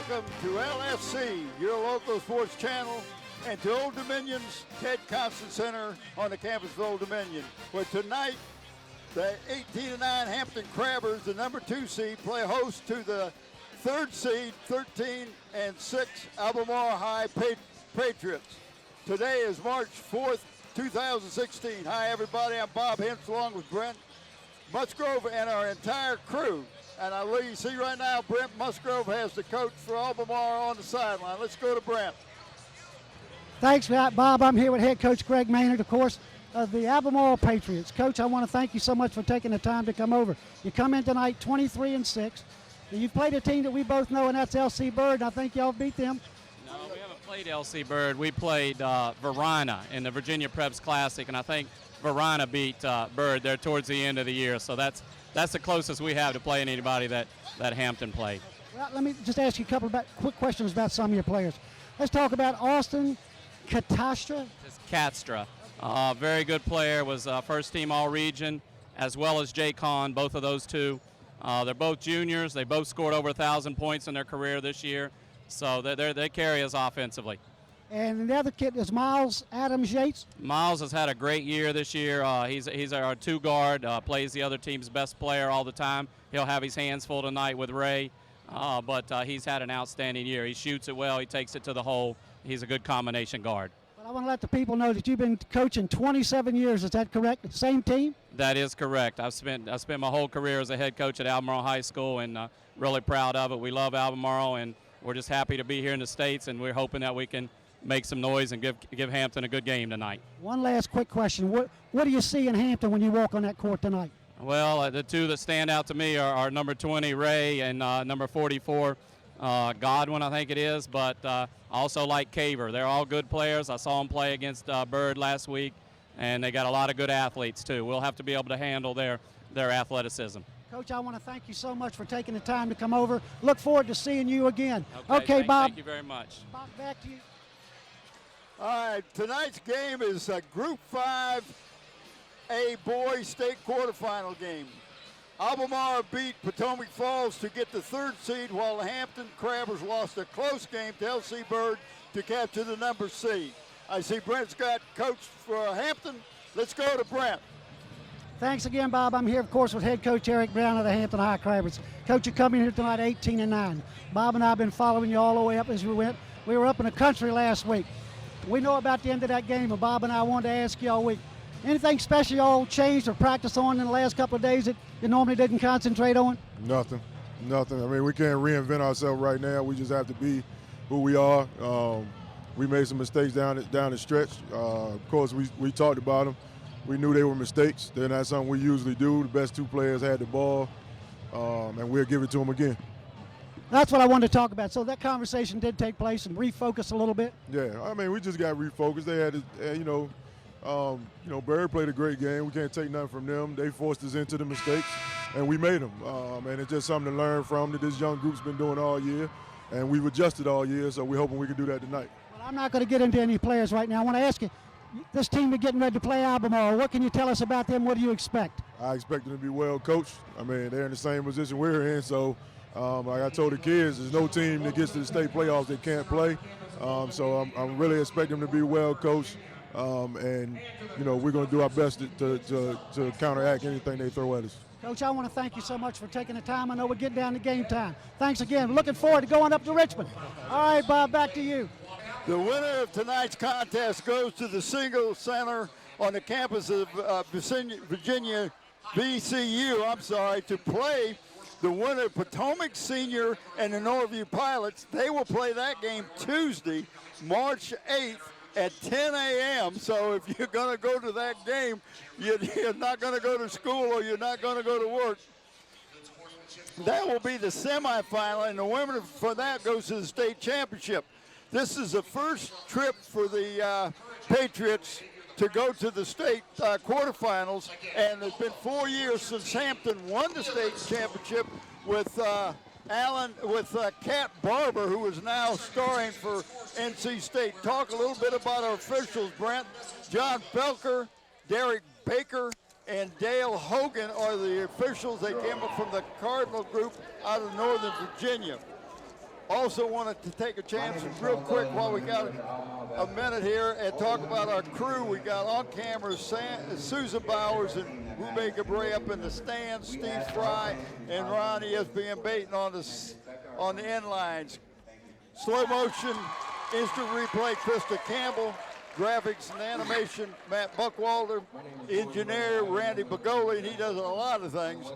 welcome to LSC, your local sports channel, and to Old Dominion's Ted Constant Center on the campus of Old Dominion, where tonight the 18-9 Hampton Crabbers, the number 2 seed, play host to the 3rd seed, 13-6 Albermarle High Patriots. Today is March 4th, 2016. Hi, everybody. I'm Bob Hintz, along with Brent Musgrove and our entire crew. And you see right now, Brent Musgrove has the coach for Albermarle on the sideline. Let's go to Brent. Thanks for that, Bob. I'm here with head coach Greg Maynard, of course, of the Albermarle Patriots. Coach, I want to thank you so much for taking the time to come over. You come in tonight 23-6. You've played a team that we both know, and that's LC Bird. I think y'all beat them. No, we haven't played LC Bird. We played Varina in the Virginia Preps Classic, and I think Varina beat Bird there towards the end of the year. So that's the closest we have to playing anybody that Hampton played. Well, let me just ask you a couple of quick questions about some of your players. Let's talk about Austin Katastra. It's Katstra. Very good player, was first team All-Region, as well as Jay Kahn, both of those two. They're both juniors. They both scored over 1,000 points in their career this year. So they carry us offensively. And the other kid is Miles Adams Yates. Miles has had a great year this year. He's our 2 guard, plays the other team's best player all the time. He'll have his hands full tonight with Ray, but he's had an outstanding year. He shoots it well. He takes it to the hole. He's a good combination guard. Well, I want to let the people know that you've been coaching 27 years. Is that correct? Same team? That is correct. I spent my whole career as a head coach at Albermarle High School, and really proud of it. We love Albermarle, and we're just happy to be here in the States, and we're hoping that we can make some noise and give Hampton a good game tonight. One last quick question. What do you see in Hampton when you walk on that court tonight? Well, the two that stand out to me are number 20, Ray, and number 44, Godwin, I think it is, but I also like Caver. They're all good players. I saw them play against Bird last week, and they got a lot of good athletes, too. We'll have to be able to handle their athleticism. Coach, I want to thank you so much for taking the time to come over. Look forward to seeing you again. Okay, Bob. Thank you very much. Bob, back to you. All right, tonight's game is a Group 5A boys state quarterfinal game. Albemarle beat Potomac Falls to get the 3rd seed, while the Hampton Crabbers lost a close game to LC Bird to capture the number seed. I see Brent's got coach for Hampton. Let's go to Brent. Thanks again, Bob. I'm here, of course, with head coach Eric Brown of the Hampton High Crabbers. Coach, you're coming here tonight 18-9. Bob and I have been following you all the way up as we went. We were up in the country last week. We know about the end of that game, and Bob and I wanted to ask you all week, anything special y'all changed or practiced on in the last couple of days that you normally didn't concentrate on? Nothing. I mean, we can't reinvent ourselves right now. We just have to be who we are. We made some mistakes down the stretch. Of course, we talked about them. We knew they were mistakes. They're not something we usually do. The best 2 players had the ball, and we'll give it to them again. That's what I wanted to talk about. So that conversation did take place and refocus a little bit. Yeah, I mean, we just got refocused. They had, Bird played a great game. We can't take nothing from them. They forced us into the mistakes, and we made them. And it's just something to learn from that this young group's been doing all year, and we've adjusted all year. So we're hoping we can do that tonight. Well, I'm not going to get into any players right now. I want to ask you, this team is getting ready to play Albemarle. What can you tell us about them? What do you expect? I expect them to be well coached. I mean, they're in the same position we're in, so. Like I told the kids, there's no team that gets to the state playoffs that can't play. So I'm really expecting them to be well coached, and we're going to do our best to counteract anything they throw at us. Coach, I want to thank you so much for taking the time. I know we're getting down to game time. Thanks again. Looking forward to going up to Richmond. All right, Bob, back to you. The winner of tonight's contest goes to the Single Center on the campus of VCU, to play the winner, Potomac Senior and the Northview Pilots. They will play that game Tuesday, March 8th at 10 a.m. So if you're going to go to that game, you're not going to go to school or you're not going to go to work. That will be the semifinal, and the winner for that goes to the state championship. This is the first trip for the Patriots to go to the state quarterfinals, and it's been 4 years since Hampton won the state championship with Kat Barber, who is now starring for NC State. Talk a little bit about our officials, Brent. John Felker, Derek Baker, and Dale Hogan are the officials. They came up from the Cardinal group out of Northern Virginia. Also wanted to take a chance real quick while we got a minute here and talk about our crew. We got on camera Susan Bowers and Rube Gabray up in the stands, Steve Fry and Ron ESPN Baton on the end lines. Slow motion, instant replay, Krista Campbell. Graphics and animation, Matt Buckwalder. Engineer, Randy Bagoli, and he does a lot of things.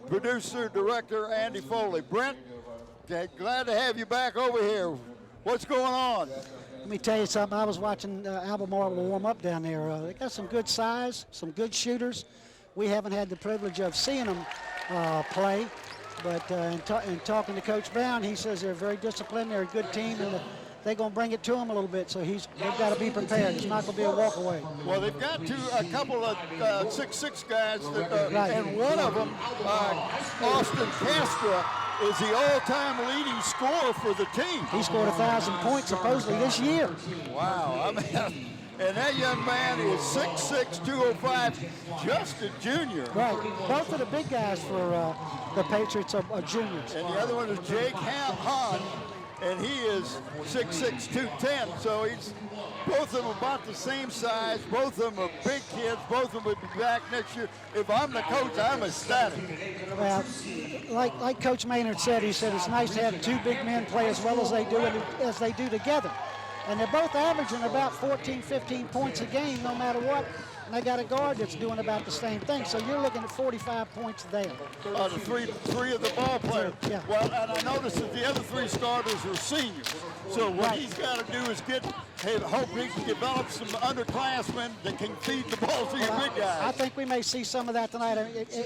Producer, director, Andy Foley. Brent, glad to have you back over here. What's going on? Let me tell you something. I was watching Albermarle warm up down there. They got some good size, some good shooters. We haven't had the privilege of seeing them play, but in talking to Coach Brown, he says they're very disciplined. They're a good team, and they're going to bring it to him a little bit, so they've got to be prepared. It's not going to be a walk away. Well, they've got a couple of 6'6" guys, right. And one of them, Austin Castra, is the all-time leading scorer for the team. He scored 1,000 points supposedly this year. Wow, I mean, and that young man is 6'6", 205, just a junior. Right, both of the big guys for the Patriots are juniors. And the other one is Jake Hahn, and he is 6'6", 210, so both of them about the same size. Both of them are big kids. Both of them will be back next year. If I'm the coach, I'm ecstatic. Well, like Coach Maynard said, he said it's nice to have two big men play as well as they do together. And they're both averaging about 14, 15 points a game no matter what. And they got a guard that's doing about the same thing. So you're looking at 45 points there. The three of the ball players. Yeah. Well, and I noticed that the other three starters are seniors. So what he's got to do is hope he can develop some underclassmen that can feed the ball to your big guys. I think we may see some of that tonight.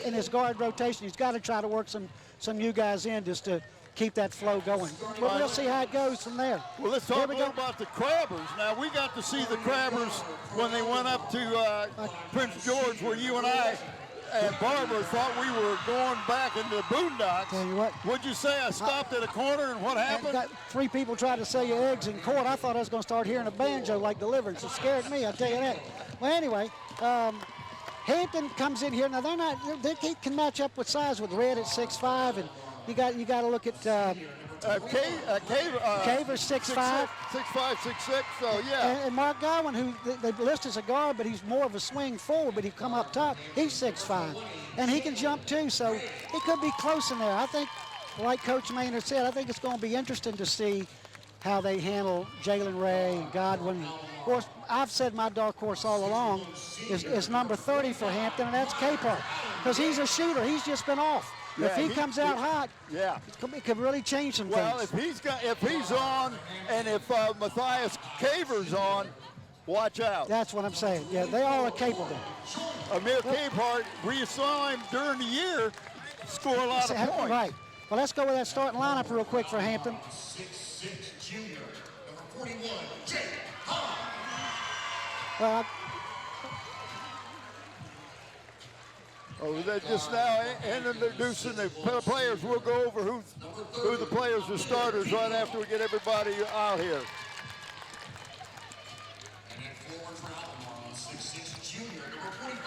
In his guard rotation, he's got to try to work some new guys in just to keep that flow going. But we'll see how it goes from there. Well, let's talk a little about the Crabbers. Now, we got to see the Crabbers when they went up to Prince George, where you and I and Barbara thought we were going back into the boondocks. Tell you what. What'd you say? I stopped at a corner, and what happened? Got three people tried to sell you eggs in court. I thought I was going to start hearing a banjo like Deliverance. It scared me, I'll tell you that. Well, anyway, Hampton comes in here. Now, they can match up with size with Red at 6'5", and you got to look at Caver's 6'5", 6'5", 6'6", so yeah. and Mark Godwin, who they list as a guard, but he's more of a swing forward, but he come up top. He's 6'5", and he can jump too, so it could be close in there. I think, like Coach Maynard said, I think it's going to be interesting to see how they handle Jalen Ray and Godwin. Of course, I've said my dark horse all along is number 30 for Hampton, and that's Capehart, because he's a shooter. He's just been off. Yeah, if he comes out hot, yeah, it could really change some things. Well, if he's on, and if Matthias Caver's on, watch out. That's what I'm saying. Yeah, they all are capable. Amir Capehart, we saw him during the year score a lot of points. Right. Well, let's go with that starting lineup real quick for Hampton. 6'6" junior, number 41, Jake Hahn. Well, they're just now introducing the players. We'll go over who the players are starters right after we get everybody out here. And then forward for Albermarle, 6'6" junior, number 45,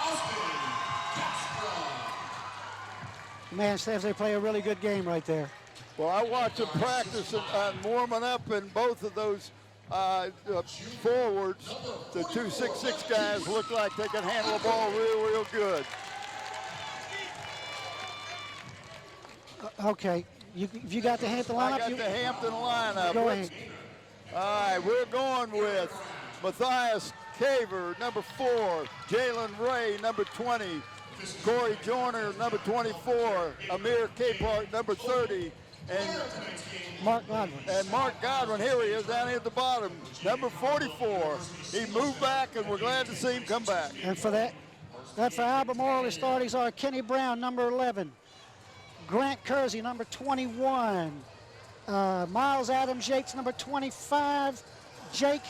Austin Castra. man, says they play a really good game right there. Well, I watched them practice and warming up, and both of those forwards, the two 6'6" guys, look like they can handle the ball real good. Okay, you got the Hampton lineup? I got the Hampton lineup. Go ahead. All right, we're going with Matthias Caver, number 4, Jalen Ray, number 20, Corey Joyner, number 24, Amir Capehart, number 30, and Mark Godwin. And Mark Godwin, here he is down here at the bottom, number 44. He moved back, and we're glad to see him come back. And for that for Albermarle, the starters are Kenny Brown, number 11, Grant Kersey, number 21, Miles Adams Yates, number 25, Jake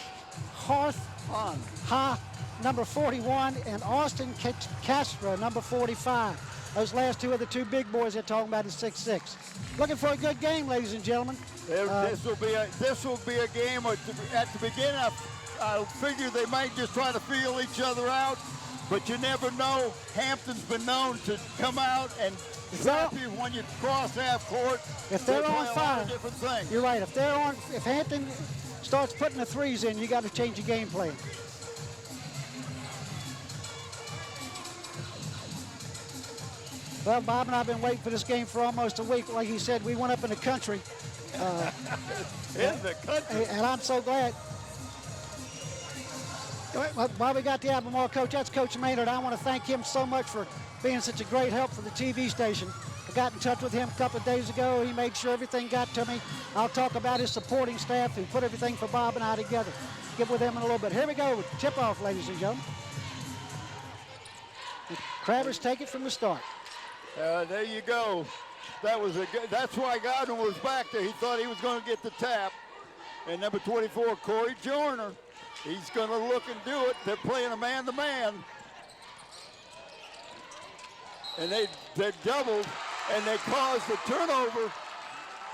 Ha, number 41, and Austin Castra, number 45. Those last two are the two big boys they're talking about at 6'6". Looking for a good game, ladies and gentlemen. This will be a game at the beginning. I figure they might just try to feel each other out, but you never know. Hampton's been known to come out and trap you when you cross half court. If they're They play on a lot fire, of different things. you're right. If Hampton starts putting the threes in, you got to change your game plan. Well, Bob and I have been waiting for this game for almost a week. Like he said, we went up in the country. In the country. And I'm so glad. While we got the Albermarle coach, that's Coach Maynard. I want to thank him so much for being such a great help for the TV station. I got in touch with him a couple of days ago. He made sure everything got to me. I'll talk about his supporting staff who put everything for Bob and I together. Get with him in a little bit. Here we go with tip-off, ladies and gentlemen. The Crabbers take it from the start. There you go. That was a good. That's why Godwin was back there. He thought he was going to get the tap. And number 24, Corey Joyner, he's going to look and do it. They're playing a man-to-man. And they doubled, and they caused the turnover.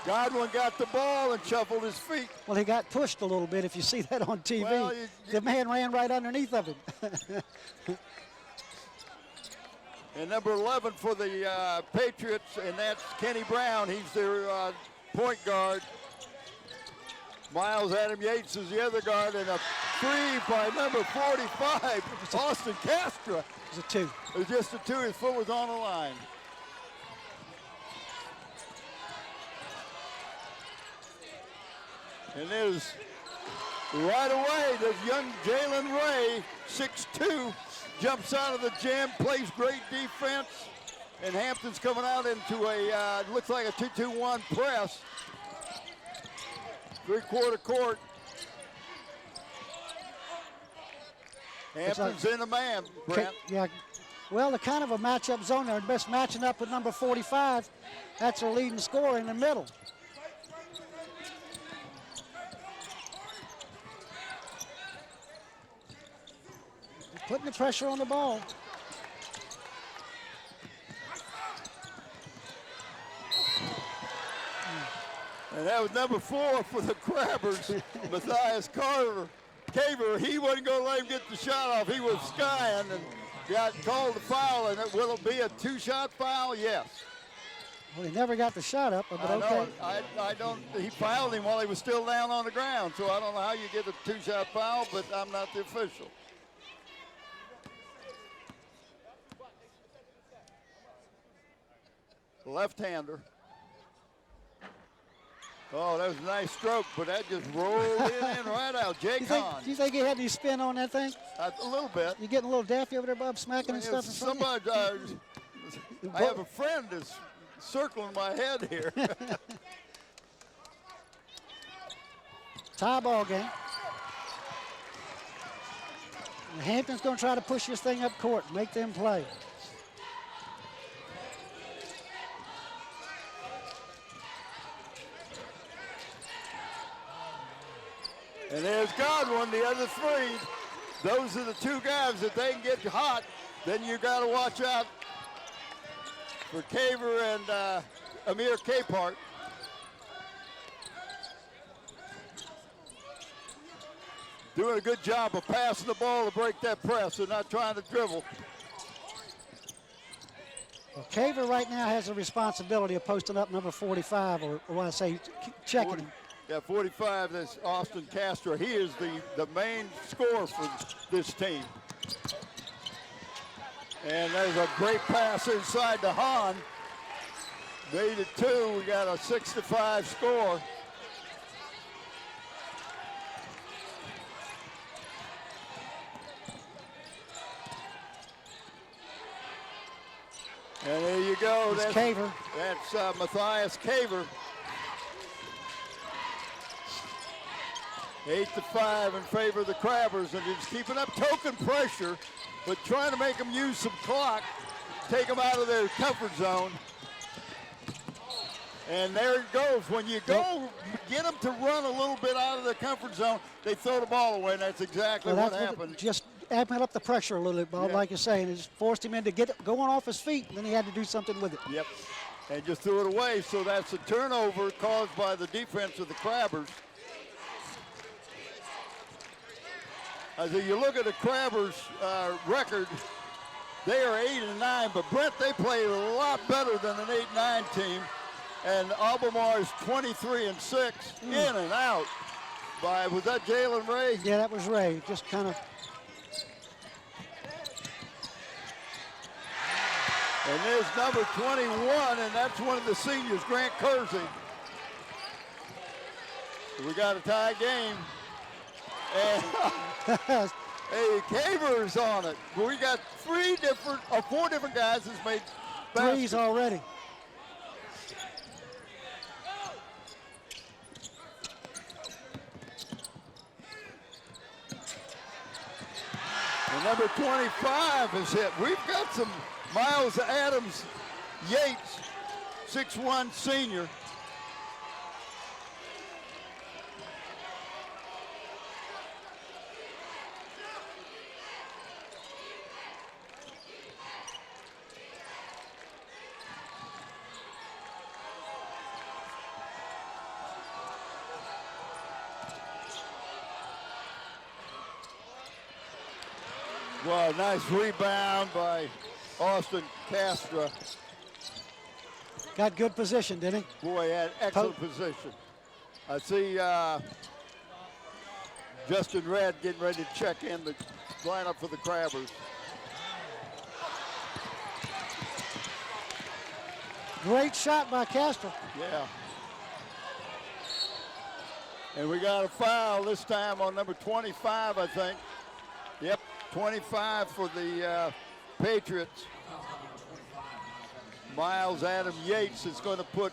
Godwin got the ball and shuffled his feet. Well, he got pushed a little bit, if you see that on TV. Well, the man ran right underneath of him. And number 11 for the Patriots, and that's Kenny Brown. He's their point guard. Miles Adam Yates is the other guard, and a three by number 45, Austin Castro. It was a two. It was just a two. His foot was on the line. And there's right away, this young Jalen Ray, 6'2", jumps out of the gym, plays great defense, and Hampton's coming out into a, looks like a 2-2-1 press. Three-quarter court. Hampton's in the man, Brent. Yeah, well, the kind of a matchup zone there, best matching up with number 45. That's their leading scorer in the middle. Putting the pressure on the ball. And that was number 4 for the Crabbers, Matthias Caver. He wasn't going to let him get the shot off. He was skying and got called a foul. And will it be a two-shot foul? Yes. Well, he never got the shot up, but okay. I don't. He fouled him while he was still down on the ground. So I don't know how you get a two-shot foul, but I'm not the official. Left-hander. Oh, that was a nice stroke, but that just rolled in and right out. Jake Hahn. Do you think he had any spin on that thing? A little bit. You getting a little daffy over there, Bob, smacking and stuff? Somebody, I have a friend that's circling my head here. Tie ball game. And Hampton's going to try to push this thing up court, make them play. And there's Godwin, the other three. Those are the two guys. If they can get hot, then you got to watch out for Caver and Amir Capehart. Doing a good job of passing the ball to break that press. They're not trying to dribble. Well, Caver right now has the responsibility of posting up number 45, or what I say, checking him. Yeah, 45, that's Austin Castro. He is the main scorer for this team. And there's a great pass inside to Hahn. Made it 2. We got a 6-5 score. And there you go. That's Caver. That's Matthias Caver. 8-5 in favor of the Crabbers, and just keeping up token pressure, but trying to make them use some clock, take them out of their comfort zone. And there it goes. When you go get them to run a little bit out of their comfort zone, they throw the ball away, and that's exactly what happened. Just amping up the pressure a little bit, Bob, like you're saying. It just forced him in to get it going off his feet, and then he had to do something with it. Yep, and just threw it away, so that's a turnover caused by the defense of the Crabbers. As you look at the Crabbers record, they are 8-9, but Brent, they play a lot better than an 8-9 team. And Albermarle is 23-6, in and out. Was that Jalen Ray? Yeah, that was Ray. Just kind of. And there's number 21, and that's one of the seniors, Grant Kersey. We got a tie game. And hey, Caver's on it. We got 4 different guys that's made threes already. And number 25 is hit. We've got some Miles Adams Yates, 6'1" senior. Well, nice rebound by Austin Castro. Got good position, didn't he? Boy, had excellent position. I see Justin Red getting ready to check in the lineup for the Crabbers. Great shot by Castro. Yeah. And we got a foul this time on number 25, I think. Yep, 25 for the Patriots. Miles Adam Yates is going to put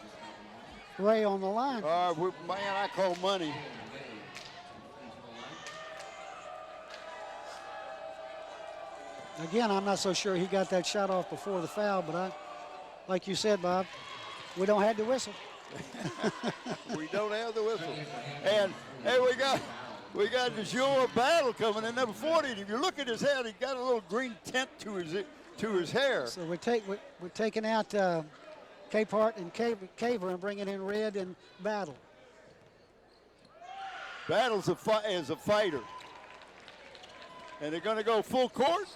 Ray on the line. man, I call money. Again, I'm not so sure he got that shot off before the foul, but like you said, Bob, we don't have the whistle. We don't have the whistle. And hey, we got the Joe Battle coming in, number 40. And if you look at his head, he got a little green tint to his hair. So we're taking out Capehart and Caver and bringing in Red and Battle. Battle's is a fighter. And they're going to go full court.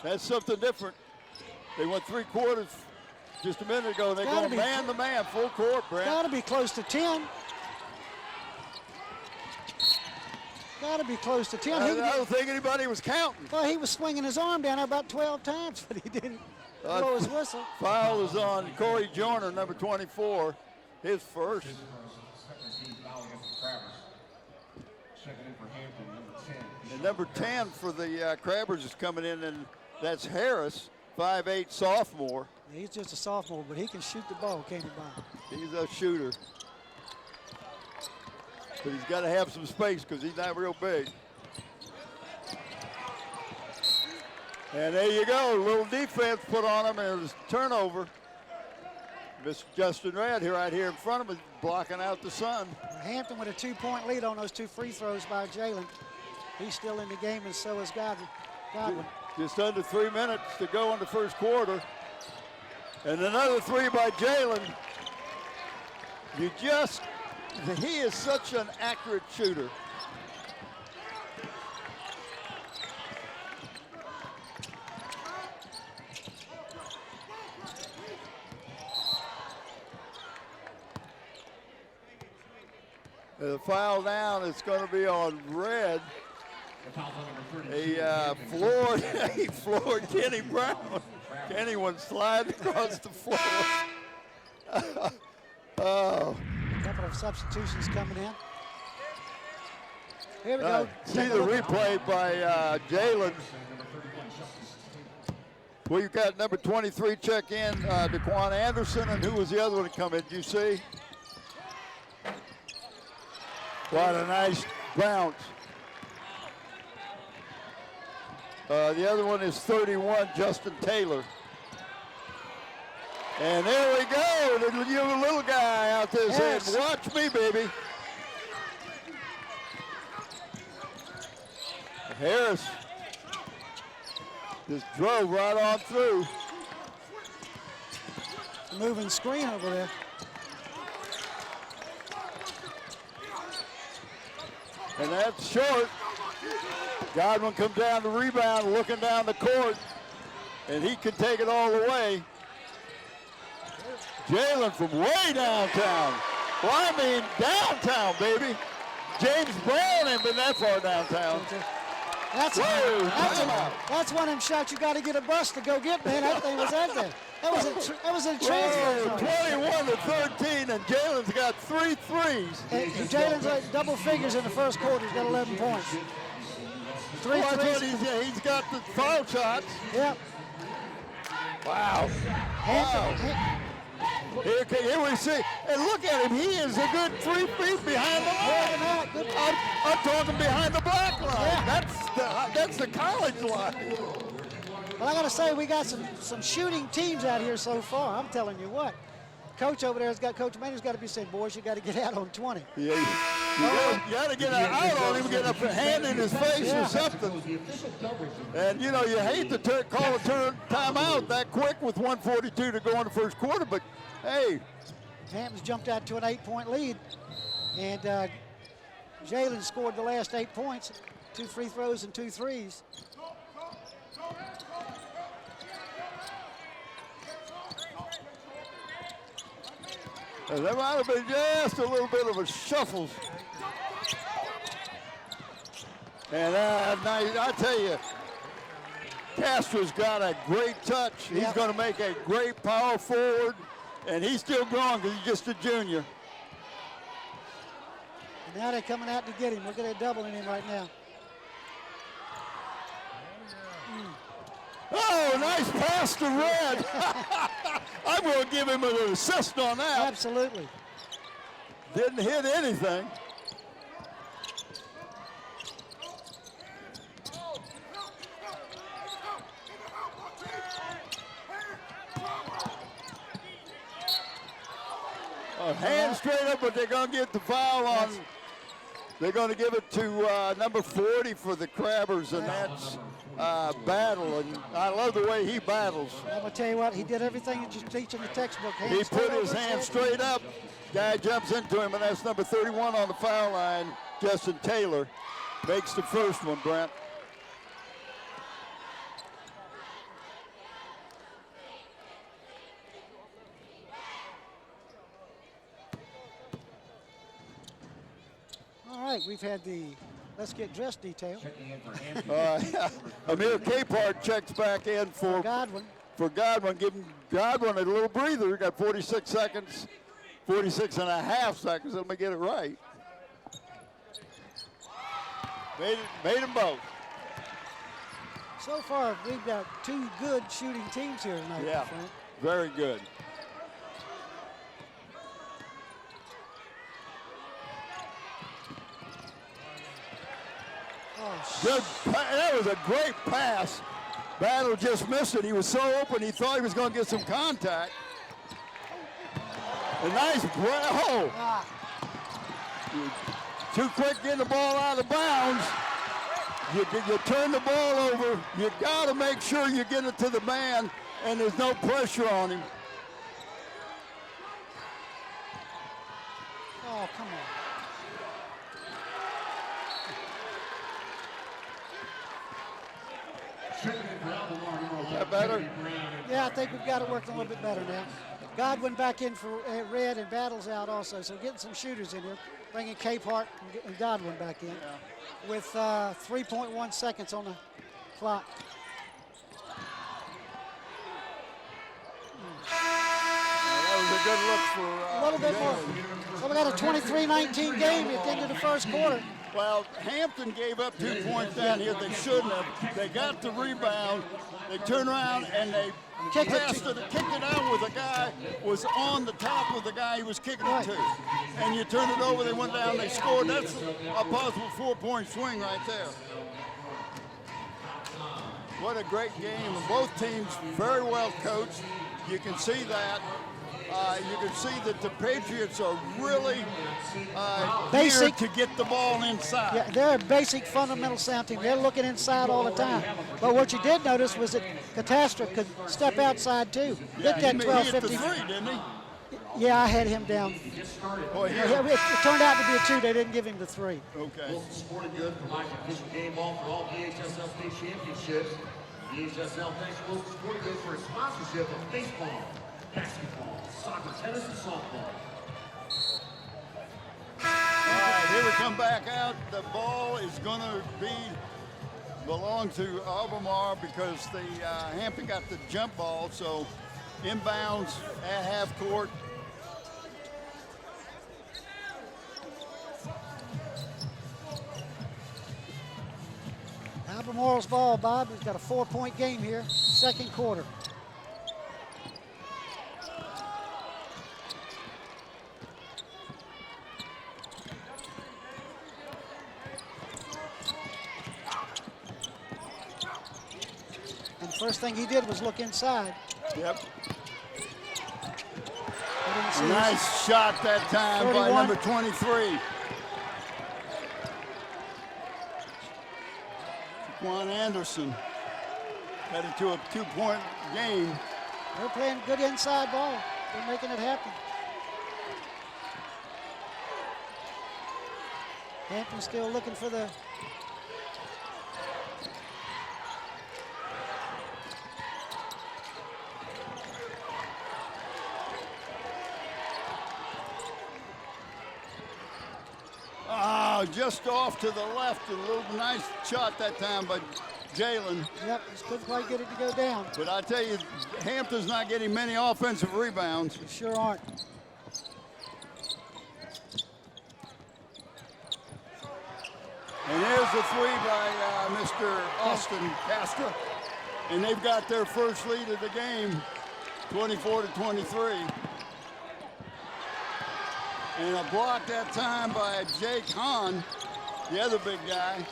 That's something different. They went 3 quarters just a minute ago. They're going man to man, full court, Brent. Got to be close to 10. Got to be close to 10. I don't think anybody was counting. Well, he was swinging his arm down there about 12 times, but he didn't blow his whistle. Foul is on Corey Joyner, number 24, his first. And number 10 for the Crabbers is coming in, and that's Harris, 5'8" sophomore. He's just a sophomore, but he can shoot the ball, can't he, Bob? He's a shooter. But he's got to have some space because he's not real big. And there you go, a little defense put on him, and it was turnover. Mr. Justin Red here, right here in front of him, blocking out the sun. Hampton with a 2-point lead on those 2 free throws by Jalen. He's still in the game, and so is Godwin. Just under 3 minutes to go in the first quarter. And another 3 by Jalen. He is such an accurate shooter. The foul down is going to be on Red. He floored Kenny Brown. Kenny went sliding across the floor. Oh. A couple of substitutions coming in. Here we go. See the replay by Jalen. Well, you got number 23 check in, DeQuan Anderson, and who was the other one to come in? Did you see? What a nice bounce. The other one is 31, Justin Taylor. And there we go, the little guy out there saying, watch me, baby. Harris just drove right on through. Moving screen over there. And that's short. Godwin comes down the rebound, looking down the court, and he can take it all the way. Jalen from way downtown. Well, I mean downtown, baby. James Brown ain't been that far downtown. That's one of them shots you got to get a bus to go get, man. That thing was out there. That was a transfer. 21 to 13, and Jalen's got 3 threes. Jalen's like double figures in the first quarter. He's got 11 points. 3 threes. He's got the foul shots. Yep. Wow. Here we see, and look at him. He is a good 3 feet behind the line. I'm talking behind the black line. Yeah. That's the college line. Well, I got to say, we got some shooting teams out here so far. I'm telling you what. Coach over there has got, Coach Maynard's got to be saying, boys, you got to get out on 20. Yeah, you got to get out on him, get a hand in his face or something. And, you know, you hate to call a timeout that quick with 1:42 to go in the first quarter, but, hey. Hampton's jumped out to an 8-point lead, and Jalen scored the last 8 points, 2 free throws and 2 threes. There might have been just a little bit of a shuffle. And I tell you, Castro's got a great touch. He's going to make a great power forward, and he's still growing because he's just a junior. And now they're coming out to get him. Look at that doubling him right now. Oh, nice pass to Red. I'm going to give him an assist on that. Absolutely. Didn't hit anything. Hand straight up, but they're going to get the foul on. They're going to give it to number 40 for the Crabbers, and that's Battle. And I love the way he battles. I'm going to tell you what, he did everything that you teach in the textbook. He put his hand straight up. Guy jumps into him, and that's number 31 on the foul line. Justin Taylor makes the first one, Brent. All right, we've had the let's get dressed detail. Amir Capehart checks back in for Godwin. Giving Godwin a little breather. Got 46 seconds, 46 and a half seconds. Let me get it right. Made them both. So far, we've got 2 good shooting teams here tonight. Yeah, very good. Good. That was a great pass. Battle just missed it. He was so open, he thought he was going to get some contact. A nice break. Too quick getting the ball out of bounds. You turn the ball over. You got to make sure you get it to the man, and there's no pressure on him. Oh, come on. Is that better? Yeah, I think we've got it working a little bit better now. Godwin back in for Red, and Battle's out also. So getting some shooters in here, bringing Capehart and Godwin back in with 3.1 seconds on the clock. That was a good look for a little bit more. So we got a 23-19 game at the end of the first quarter. Well, Hampton gave up 2 points down here. They shouldn't have. They got the rebound. They turned around and they kicked it out with a guy was on the top of the guy he was kicking it to. And you turn it over, they went down, they scored. That's a possible 4-point swing right there. What a great game. Both teams very well coached. You can see that. You can see that the Patriots are really here to get the ball inside. Yeah, they're a basic, fundamental sound team. They're looking inside all the time. But what you did notice was that Catastrophe could step outside too. Yeah, Hit that 12-50. He hit the 3, didn't he? Yeah, I had him down. Boy, It turned out to be a 2. They didn't give him the 3. Okay. Wilson Sporting Goods provides official game ball for all VHSL state championships. VHSL thanks Wilson Sporting Goods for its sponsorship of baseball, basketball, soccer, tennis, and softball. All right, here we come back out. The ball is going to belong to Albermarle because the Hampton got the jump ball, so inbounds at half court. Albermarle's ball, Bob. He's got a 4-point game here, second quarter. And the first thing he did was look inside. Yep. He didn't see Nice shot that time 31. by number 23. Juan Anderson headed to a 2-point game. They're playing good inside ball. They're making it happen. Hampton still looking for the just off to the left. A little nice shot that time by Jalen. Yep, just couldn't quite get it to go down. But I tell you, Hampton's not getting many offensive rebounds. They sure aren't. And there's the 3 by Mr. Austin Castro. And they've got their first lead of the game, 24-23. And a block that time by Jake Hahn, the other big guy.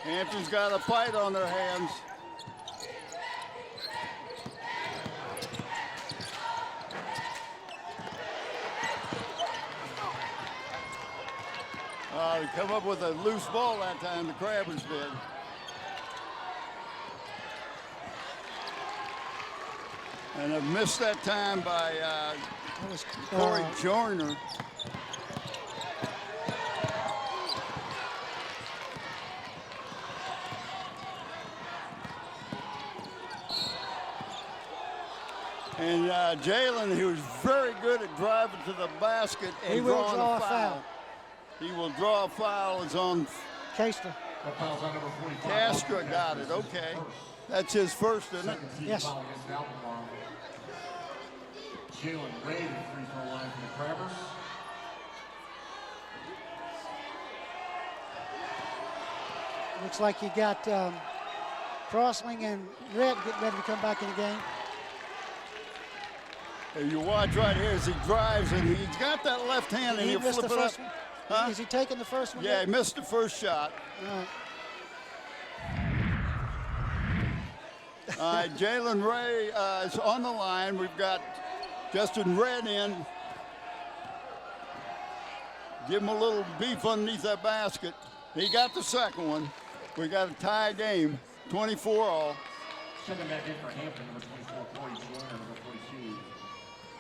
Hampton's got a fight on their hands. They come up with a loose ball that time, the Crabbers did. And a miss that time by Corey Joyner. And Jalen, he was very good at driving to the basket and He will drawing draw a a foul. foul. He will draw a foul. It's on Castro. That foul's on number 45. Castro. Got it. Okay. That's his first, isn't it? Second team Yes. foul against Albemarle. Jalen Ray, the free throw line for the Crabbers. Looks like you got Crossling and Red getting ready to come back in the game. And you watch right here as he drives, and he's got that left hand, and He he'll missed flip the it up. first one. Huh? Is he taking the first one? Yeah, yet? he missed the first shot. All right, Jalen Ray is on the line. We've got Justin Red in. Give him a little beef underneath that basket. He got the second one. We got a tie game, 24 all. Checking back in for Hampton, number 24, Corey Joyner, number 42,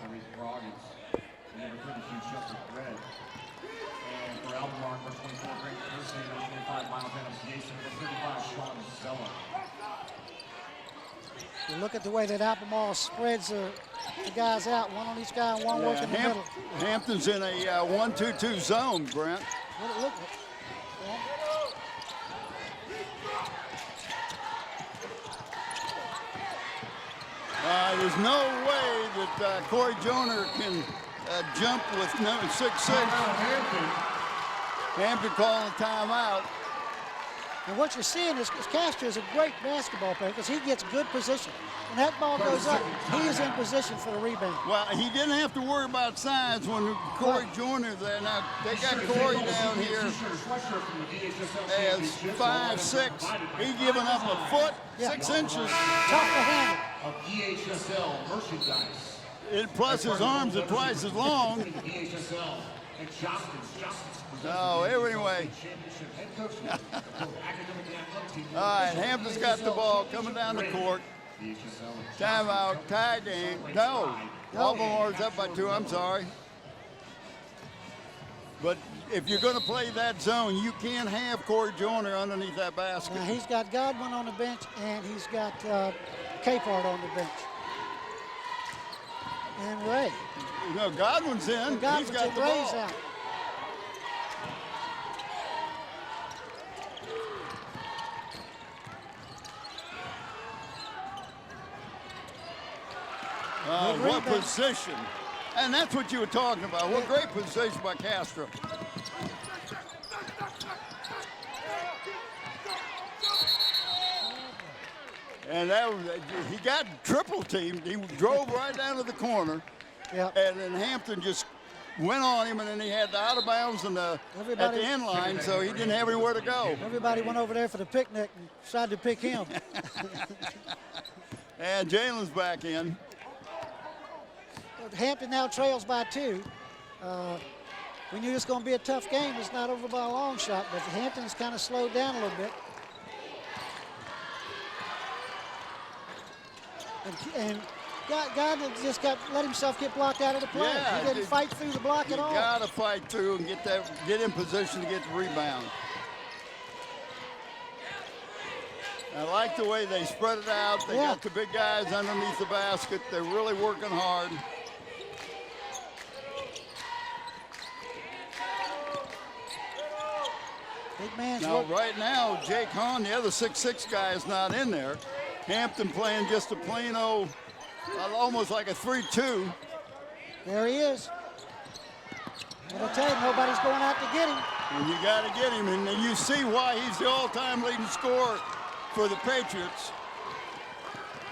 Maurice Broggins, number 32, Chester Red. And for Albemarle, number 24, Greg Thursday, number 25, Miles Adams Jason, number 35, Sean Zella. You look at the way that Albemarle spreads the guys out, one on each guy and one working in the middle. Hampton's in a 1-2-2 zone, Brent. What it looked like. There's no way that Corey Joyner can jump with number 6'6". Hampton calling a timeout. And what you're seeing is Castro is a great basketball player because he gets good position. When that ball goes up, he is in position for the rebound. Well, he didn't have to worry about size when Corey Joyner there. Now, they got Corey down here as 5'6". He giving up a foot, 6 inches. Tough to handle. Of VHSL merchandise. And plus his arms are twice as long. VHSL and Johnston's. Oh, anyway. All right, Hampton's got the ball coming down the court. Timeout, tie game. No, Albermarle's up by 2. I'm sorry. But if you're going to play that zone, you can't have Corey Joyner underneath that basket. Now he's got Godwin on the bench, and he's got Capehart on the bench. And Ray. No, Godwin's in. Godwin's He's got in, the Ray's ball. out. What position. And that's what you were talking about. What great position by Castro. And that was, he got triple teamed. He drove right down to the corner. Yep. And then Hampton just went on him, and then he had the out of bounds and at the end line, so he didn't have anywhere to go. Everybody went over there for the picnic and decided to pick him. And Jalen's back in. Hampton now trails by 2. We knew it was going to be a tough game. It's not over by a long shot, but Hampton's kind of slowed down a little bit. And God just let himself get blocked out of the play. Yeah, he didn't fight through the block at all. You got to fight through and get in position to get the rebound. I like the way they spread it out. They got the big guys underneath the basket. They're really working hard. Big man's Now, right now, Jake Hahn, the other 6'6" guy, is not in there. Hampton playing just a plain old, almost like a 3-2. There he is. But I tell you, nobody's going out to get him. And you got to get him, and you see why he's the all-time leading scorer for the Patriots.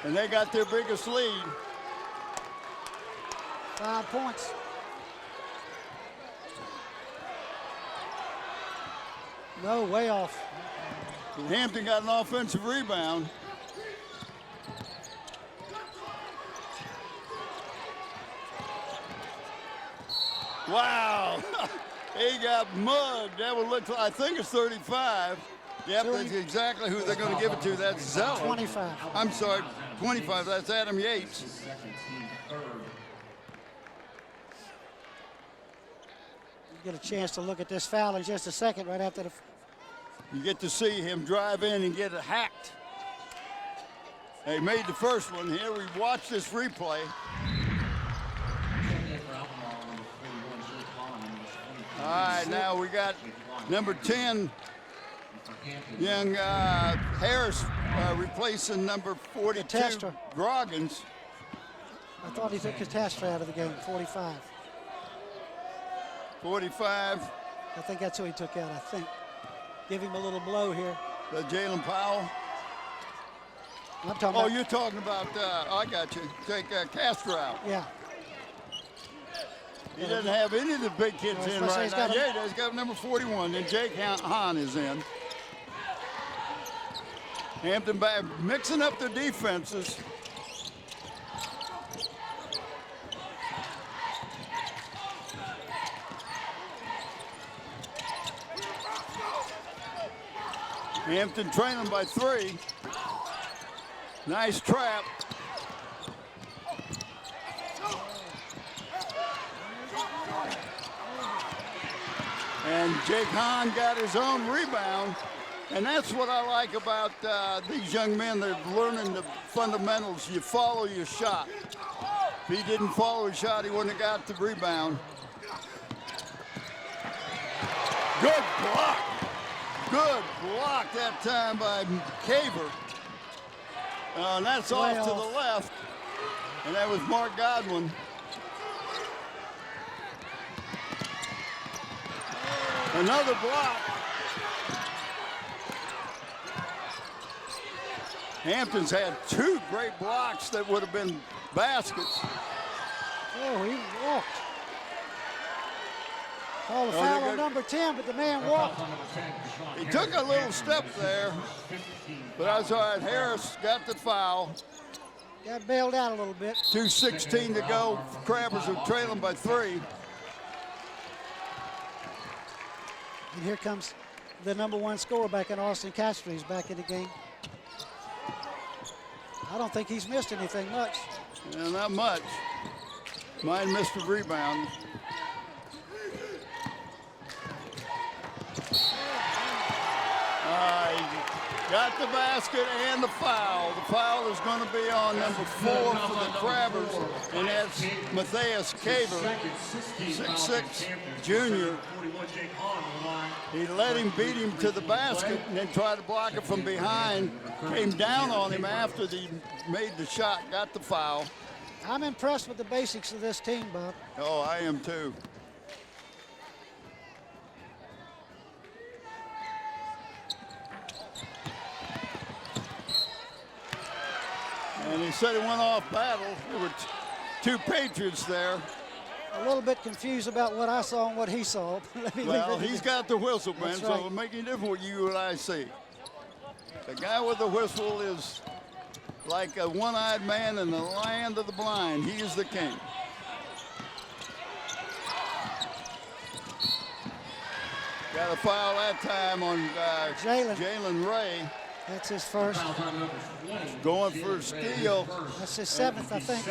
And they got their biggest lead. 5 points. No, way off. And Hampton got an offensive rebound. Wow, he got mugged. That would look like, I think it's 35. Yep, that's exactly who they're going to give it to. That's Zeller. 25. I'm sorry, 25. That's Adam Yates. You get a chance to look at this foul in just a second right after the... You get to see him drive in and get it hacked. They made the first one here. We watched this replay. All right, now we got number 10, young Harris, replacing number 42, Catastro. Groggins. I thought he took Catastro out of the game, 45. 45. I think that's who he took out, I think. Give him a little blow here. Jalen Powell. I'm talking about... You're talking about, I got you. Take Castro out. Yeah. He doesn't have any of the big kids in right now. Got He's got number 41, and Jake Hahn is in. Hampton back, mixing up their defenses. Hampton trailing by 3. Nice trap. And Jake Hahn got his own rebound. And that's what I like about these young men. They're learning the fundamentals. You follow your shot. If he didn't follow his shot, he wouldn't have got the rebound. Good block. Good block that time by Caver. And that's off to the left. And that was Mark Godwin. Another block. Hampton's had 2 great blocks that would have been baskets. Oh, he walked. Call the foul on number 10, but the man walked. He took a little step there, but that's all right. Harris got the foul. Got bailed out a little bit. 2:16 to go. Crabbers are trailing by 3. And here comes the number 1 scorer back in Austin Castro. He's back in the game. I don't think he's missed anything much. Yeah, not much. Mine missed a rebound. He got the basket and the foul. The foul is going to be on number 4 for the Crabbers, and that's Matthias Caver, 6'6", junior. He let him beat him to the basket and then tried to block it from behind. Came down on him after he made the shot, got the foul. I'm impressed with the basics of this team, Bob. Oh, I am too. And he said he went off battle. There were 2 Patriots there. A little bit confused about what I saw and what he saw. Well, he's got the whistle, man, That's so right. it'll make any difference what you and I see. The guy with the whistle is like a one-eyed man in the land of the blind. He is the king. Got a foul that time on Jalen Ray. That's his first. Going for a steal. That's his 7th, I think.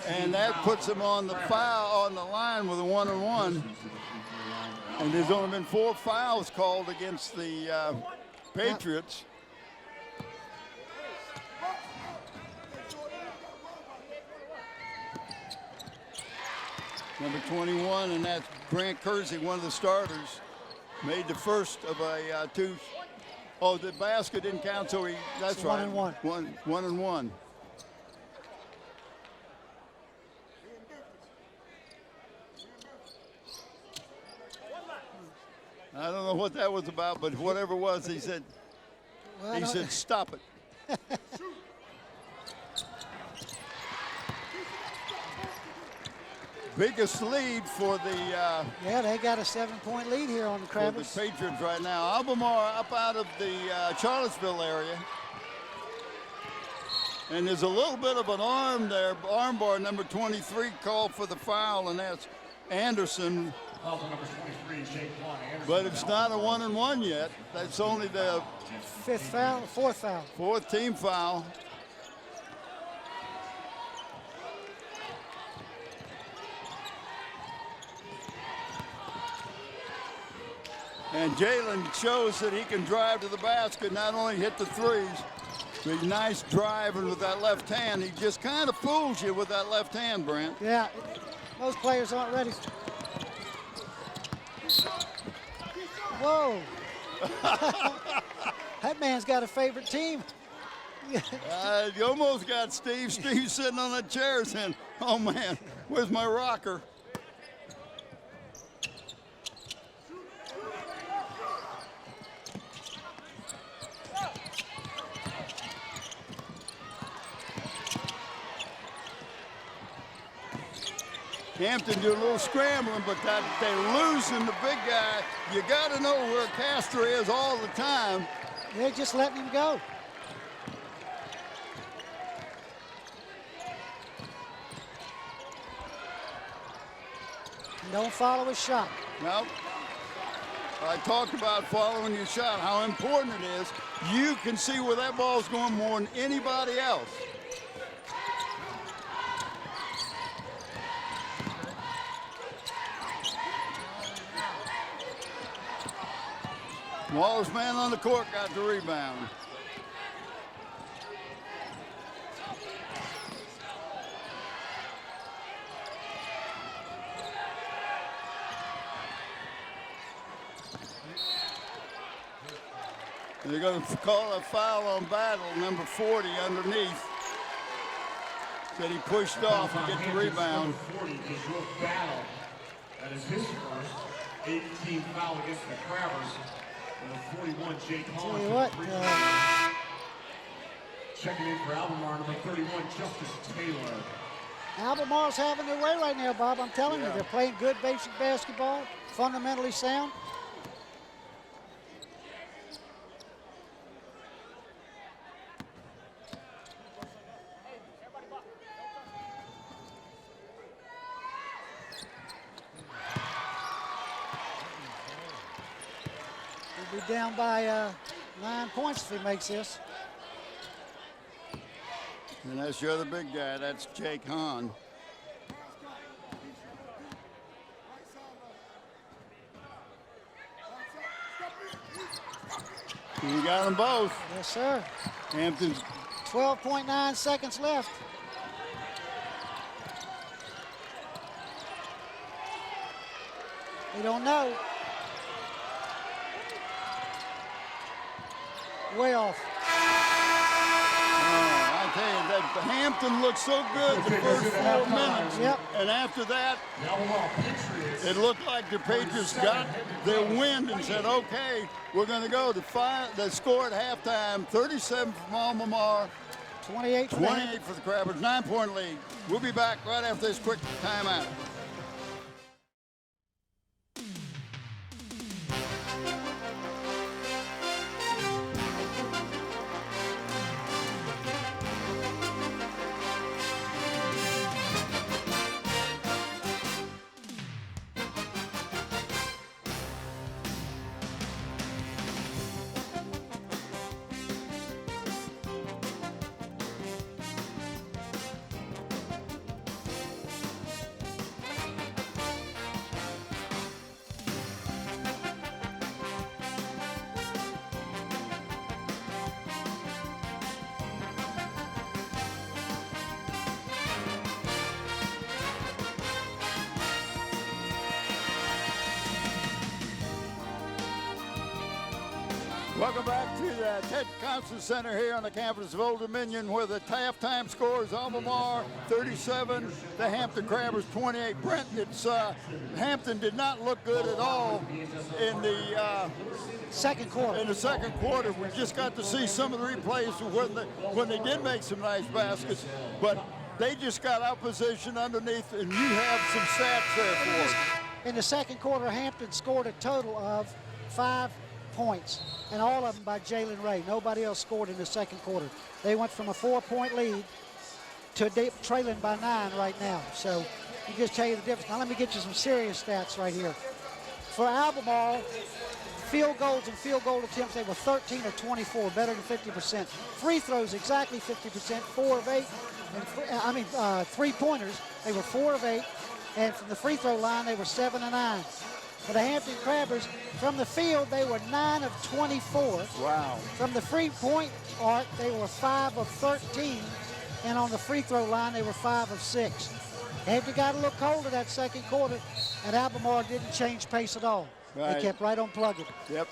And that puts him on the foul on the line with a 1-and-1. And there's only been 4 fouls called against the Patriots. Number 21, and that's Grant Kersey, one of the starters, made the first of a 2. Oh, the basket didn't count, so that's It's right. 1-and-1. 1-and-1. I don't know what that was about, but whatever it was, he said, stop it. Biggest lead for the Yeah, they got a 7-point lead here on the for the Crabbers. Patriots right now. Albermarle up out of the Charlottesville area. And there's a little bit of an arm there. Armbar number 23 called for the foul, and that's Anderson. But it's not a 1-and-1 yet. That's only the 5th foul, 4th foul. 4th team foul. And Jalen shows that he can drive to the basket, not only hit the threes, but nice driving with that left hand. He just kind of fools you with that left hand, Brent. Yeah, most players aren't ready. Whoa. That man's got a favorite team. You almost got Steve. Steve sitting on that chair saying, oh man, where's my rocker? Hampton do a little scrambling, but they're losing the big guy. You got to know where Castro is all the time. They're just letting him go. Don't follow his shot. Nope. I talked about following your shot, how important it is. You can see where that ball's going more than anybody else. Smallest man on the court got the rebound. They're going to call a foul on Battle, number 40 underneath. Said he pushed off to get the rebound. Number 40 is your Battle. That is his first 18 foul against the Crabbers. Number 41, Jake Tell Hall. you what, Checking in for Albermarle, number 31, Justice Taylor. Albemarle's having their way right now, Bob. I'm telling you, they're playing good basic basketball, fundamentally sound. He'll be down by 9 points if he makes this. And that's your other big guy. That's Jake Hahn. You got them both. Yes, sir. Hampton's 12.9 seconds left. We don't know. Way off. I tell you, that Hampton looked so good the first 4 minutes. Yep. And after that, The Albermarle Patriots. it looked like the Patriots got their wind and said, okay, we're going to go. The score at halftime, 37 from Albermarle, 28 for the 28 for the Crabbers, 9-point lead. We'll be back right after this quick timeout. Welcome back to the Ted Constant Center here on the campus of Old Dominion, where the halftime score is Albermarle 37, the Hampton Crabbers 28. Brent, it's Hampton did not look good at all in the second quarter. In the second quarter. We just got to see some of the replays when they did make some nice baskets, but they just got out position underneath, and you have some stats there for us. In the second quarter, Hampton scored a total of 5 points, and all of them by Jalen Ray. Nobody else scored in the second quarter. They went from a 4-point lead to trailing by 9 right now. So you just tell you the difference. Now let me get you some serious stats right here. For Albemarle, field goals and field goal attempts, they were 13 of 24, better than 50%. Free throws, exactly 50%, 4 of 8. And three-pointers, they were 4 of 8. And from the free throw line, they were 7 of 9. For the Hampton Crabbers, from the field, they were 9 of 24. Wow. From the free-point arc, they were 5 of 13. And on the free throw line, they were 5 of 6. Hampton got a little colder that second quarter, and Albemarle didn't change pace at all. Right. They kept right on plugging. Yep.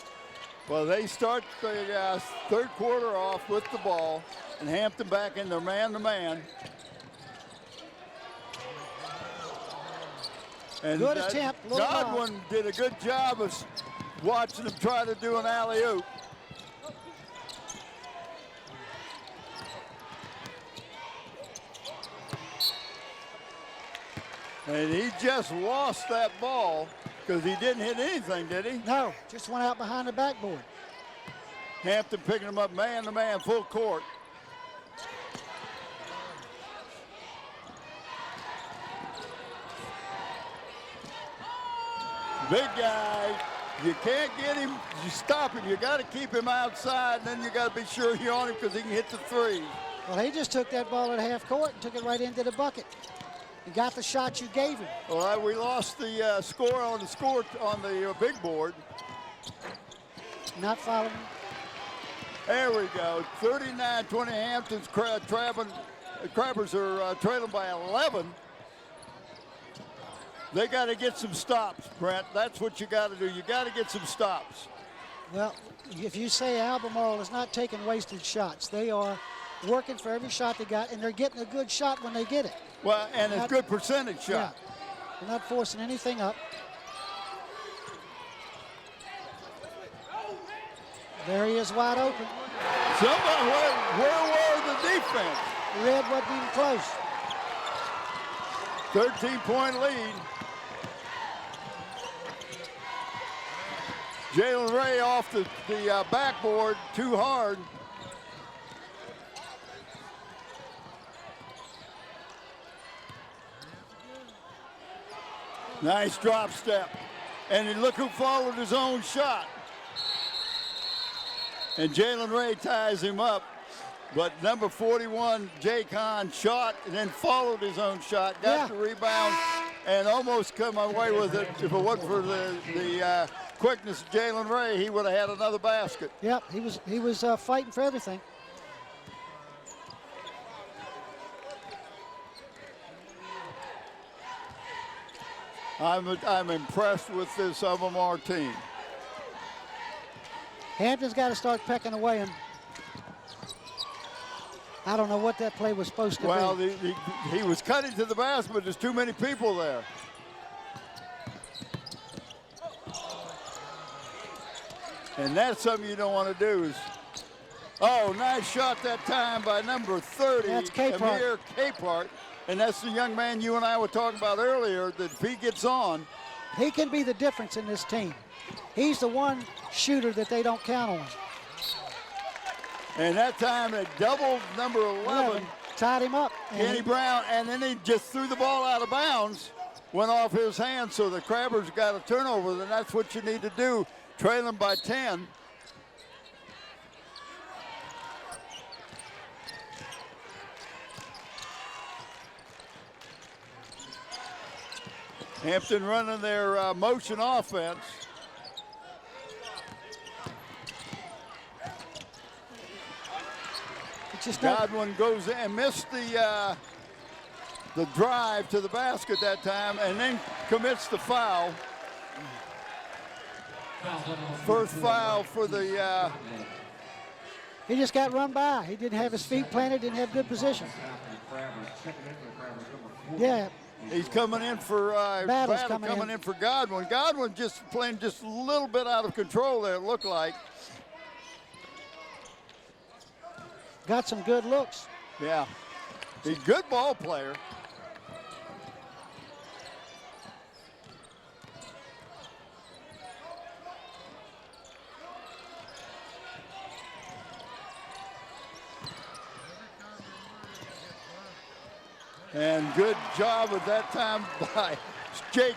Well, they start the third quarter off with the ball, and Hampton back in their man-to-man. And Good attempt, little Godwin did a good job of watching him try to do an alley-oop. And he just lost that ball because he didn't hit anything, did he? No, just went out behind the backboard. Hampton picking him up man-to-man, full court. Big guy, you can't get him, you stop him. You got to keep him outside, and then you got to be sure you're on him because he can hit the three. Well, he just took that ball at half court and took it right into the bucket. He got the shot you gave him. All right, we lost the score on the big board. Not following. There we go, 39-20 Hampton's Crabbers are trailing by 11. They got to get some stops, Brent. That's what you got to do. You got to get some stops. Well, if you say Albemarle is not taking wasted shots, they are working for every shot they got, and they're getting a good shot when they get it. Well, and it's a good percentage shot. Yeah, they're not forcing anything up. There he is, wide open. Somebody, where were the defense? Red wasn't even close. 13-point lead. Jalen Ray off the backboard too hard. Nice drop step. And look who followed his own shot. And Jalen Ray ties him up. But number 41, Jay Kahn, shot and then followed his own shot, got the rebound, and almost come away with it. If it wasn't for the quickness of Jalen Ray, he would have had another basket. Yep, he was fighting for everything. I'm impressed with this Albermarle team. Hampton's got to start pecking away, and I don't know what that play was supposed to be. Well, he was cutting to the basket, but there's too many people there. And that's something you don't want to do. Oh, nice shot that time by number 30, that's Capehart. Amir Capehart. And that's the young man you and I were talking about earlier, that if he gets on, he can be the difference in this team. He's the one shooter that they don't count on. And that time they doubled number 11. Tied him up. Kenny Brown, and then he just threw the ball out of bounds, went off his hands, so the Crabbers got a turnover, and that's what you need to do, trailing by 10. Hampton running their motion offense. Godwin goes in and missed the drive to the basket that time, and then commits the foul. First foul for the. He just got run by. He didn't have his feet planted, didn't have good position. Yeah. He's coming in for Battle coming in for Godwin. Godwin just playing just a little bit out of control there, it looked like. Got some good looks. Yeah. He's a good ball player. And good job at that time by Jake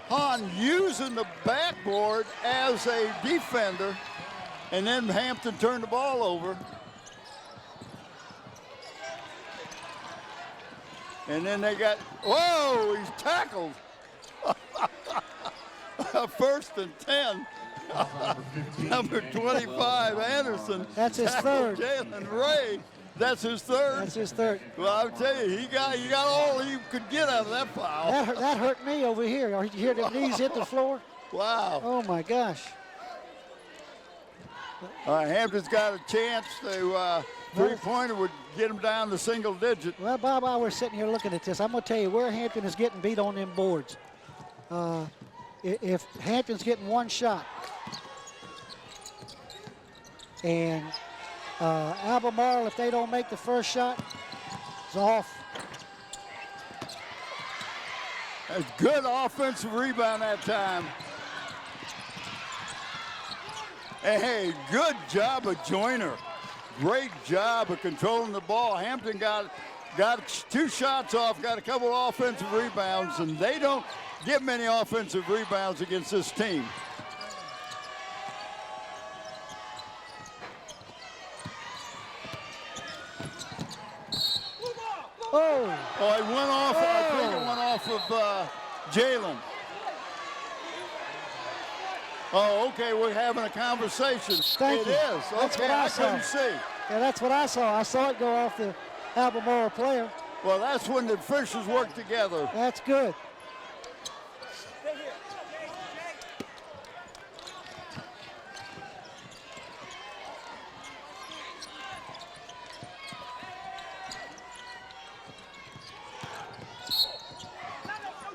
Hahn using the backboard as a defender. And then Hampton turned the ball over. And then they got, whoa, he's tackled. First and 10. Number 25, Anderson. That's his third. Jalen Ray. That's his third. That's his third. Well, I'll tell you, he got all he could get out of that foul. That hurt me over here. You hear the knees hit the floor? Wow. Oh my gosh. Hampton's got a chance to three-pointer would get him down to single digit. Well, Bob, while we're sitting here looking at this, I'm going to tell you where Hampton is getting beat on them boards. If Hampton's getting one shot and Albermarle, if they don't make the first shot, it's off. A good offensive rebound that time. Hey, good job of Joyner. Great job of controlling the ball. Hampton got 2 shots off, got a couple of offensive rebounds, and they don't get many offensive rebounds against this team. Oh, it went off. I think it went off of Jalen. Oh, okay, we're having a conversation. Thank you. It is. That's okay, what I couldn't saw. see. Yeah, that's what I saw. I saw it go off the Albermarle player. Well, that's when the officials work together. That's good.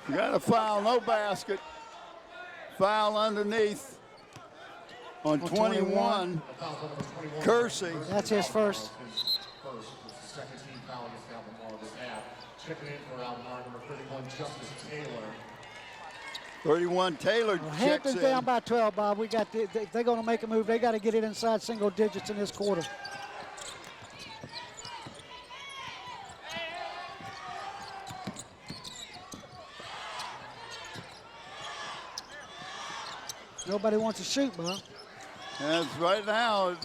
You got a foul, no basket. Foul underneath on 21. Kersey. That's his first. Second team foul against Albermarle this half. Checking in for Albermarle, number 31, Justice Taylor. 31 Taylor Well, checks Hampton's in. down by 12, Bob. We got they're going to make a move. They got to get it inside single digits in this quarter. Nobody wants to shoot, Bob. That's right now.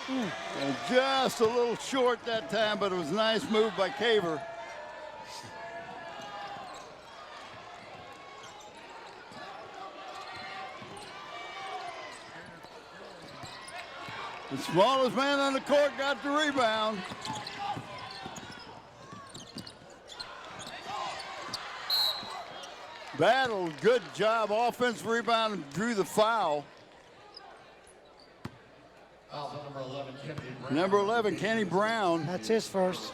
And just a little short that time, but it was a nice move by Caver. The smallest man on the court got the rebound. Battle, good job. Offensive rebound and drew the foul. Number 11, Kenny Brown. That's his first.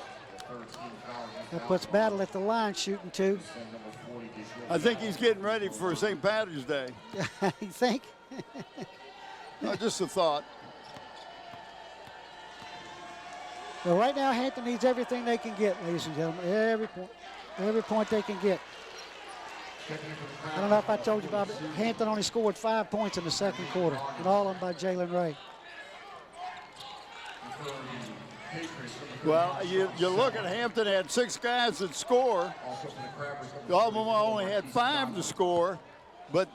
That puts Battle at the line shooting 2. I think he's getting ready for St. Patrick's Day. You think? No, just a thought. Well, right now, Hampton needs everything they can get, ladies and gentlemen. Every point they can get. I don't know if I told you, Bob, but Hampton only scored 5 points in the second quarter, and all of them by Jalen Ray. Well, you look at Hampton had 6 guys that score. All of them only had 5 to score, but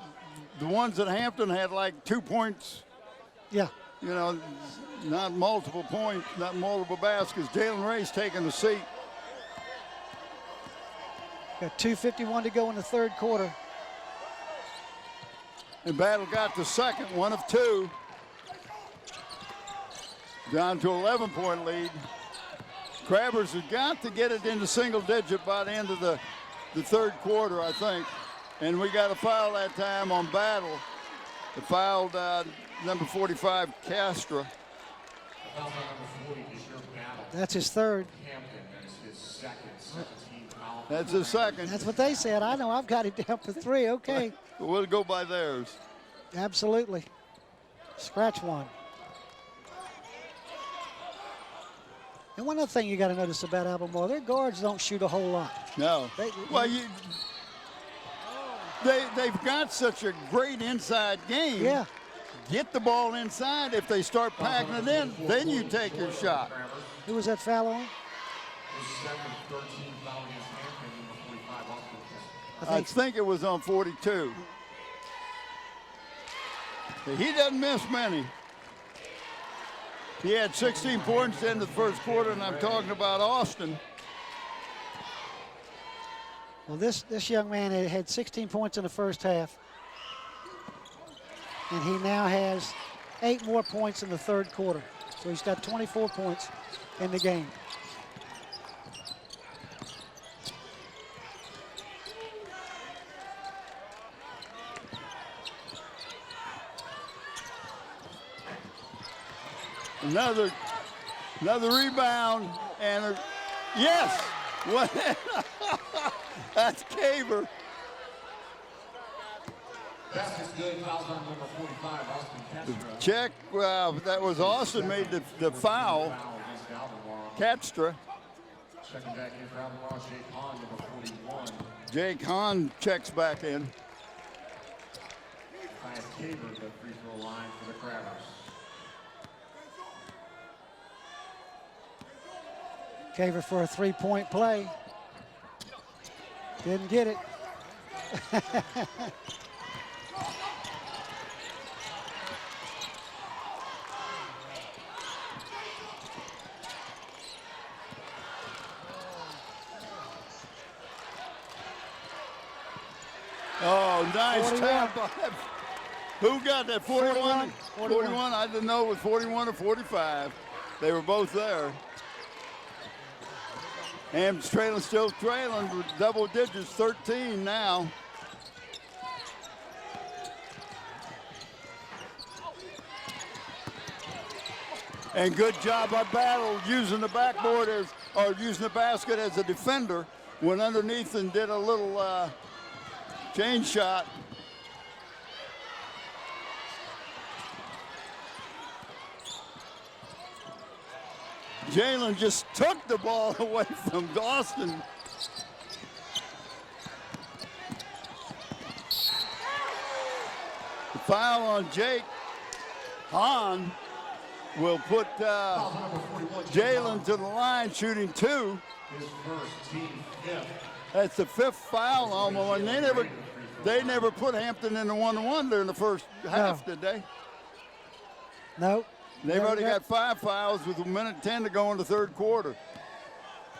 the ones at Hampton had like 2 points. Yeah. You know, not multiple points, not multiple baskets. Jalen Ray's taking the seat. Got 2:51 to go in the third quarter. And Battle got the second, 1 of 2. Down to 11-point lead. Crabbers have got to get it into single digit by the end of the third quarter, I think. And we got a foul that time on Battle. It fouled number 45, Castra. That's his third. That's his second. That's what they said. I know I've got it down for 3. Okay. We'll go by theirs. Absolutely. Scratch one. And one other thing you got to notice about Albermarle, their guards don't shoot a whole lot. No. They've got such a great inside game. Yeah. Get the ball inside. If they start packing it in, then you take your shot. Who was that foul on? I think it was on 42. He doesn't miss many. He had 16 points in the first quarter, and I'm talking about Austin. Well, this young man had 16 points in the first half. And he now has 8 more points in the third quarter. So he's got 24 points in the game. Another rebound and yes! What? That's Caver. Check. That was Austin made the foul. Catstra. Checking back in for Albermarle, Jake Hahn, number 41. Jake Hahn checks back in. Tyus Caver, the free throw line for the Crabbers. Caver for a 3-point play. Didn't get it. Oh, nice 41. tap. Who got that? 41? 41. 41. I didn't know it was 41 or 45. They were both there. And still trailing with double digits, 13 now. And good job by Battle using the backboard or using the basket as a defender. Went underneath and did a little change shot. Jalen just took the ball away from Austin. The foul on Jake Hahn will put Jalen to the line shooting 2. His first, team fifth. That's the 5th foul on them, and they never put Hampton in the 1-1 during the first half, did they? No. They've already got 5 fouls with 1:10 to go in the third quarter.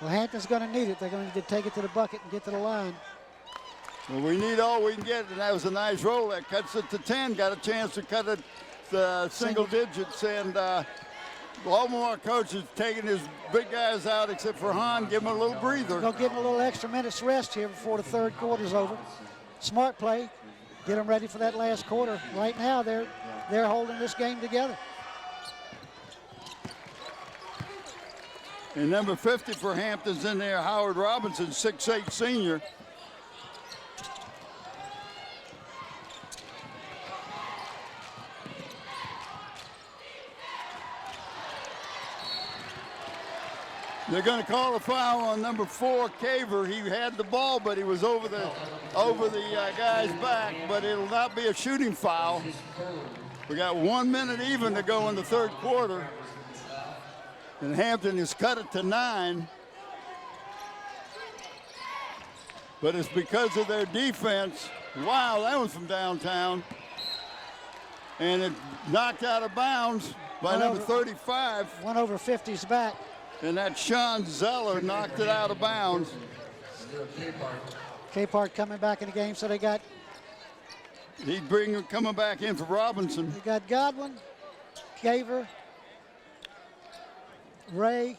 Well, Hampton's going to need it. They're going to need to take it to the bucket and get to the line. Well, we need all we can get, and that was a nice roll. That cuts it to 10. Got a chance to cut it to single digits, and Albemarle coach is taking his big guys out except for Hahn, give him a little breather. They'll give them a little extra minutes rest here before the third quarter's over. Smart play. Get them ready for that last quarter. Right now, they're holding this game together. And number 50 for Hampton's in there, Howard Robinson, 6'8" senior. They're going to call a foul on number 4, Caver. He had the ball, but he was over the guy's back, but it'll not be a shooting foul. We got 1 minute even to go in the third quarter. And Hampton has cut it to 9. But it's because of their defense. Wow, that was from downtown. And it knocked out of bounds by number 35. 1 over 50's back. And that Sean Zeller knocked it out of bounds. Capehart coming back in the game, so they got. He'd bring him coming back in for Robinson. They got Godwin, Caver, Ray.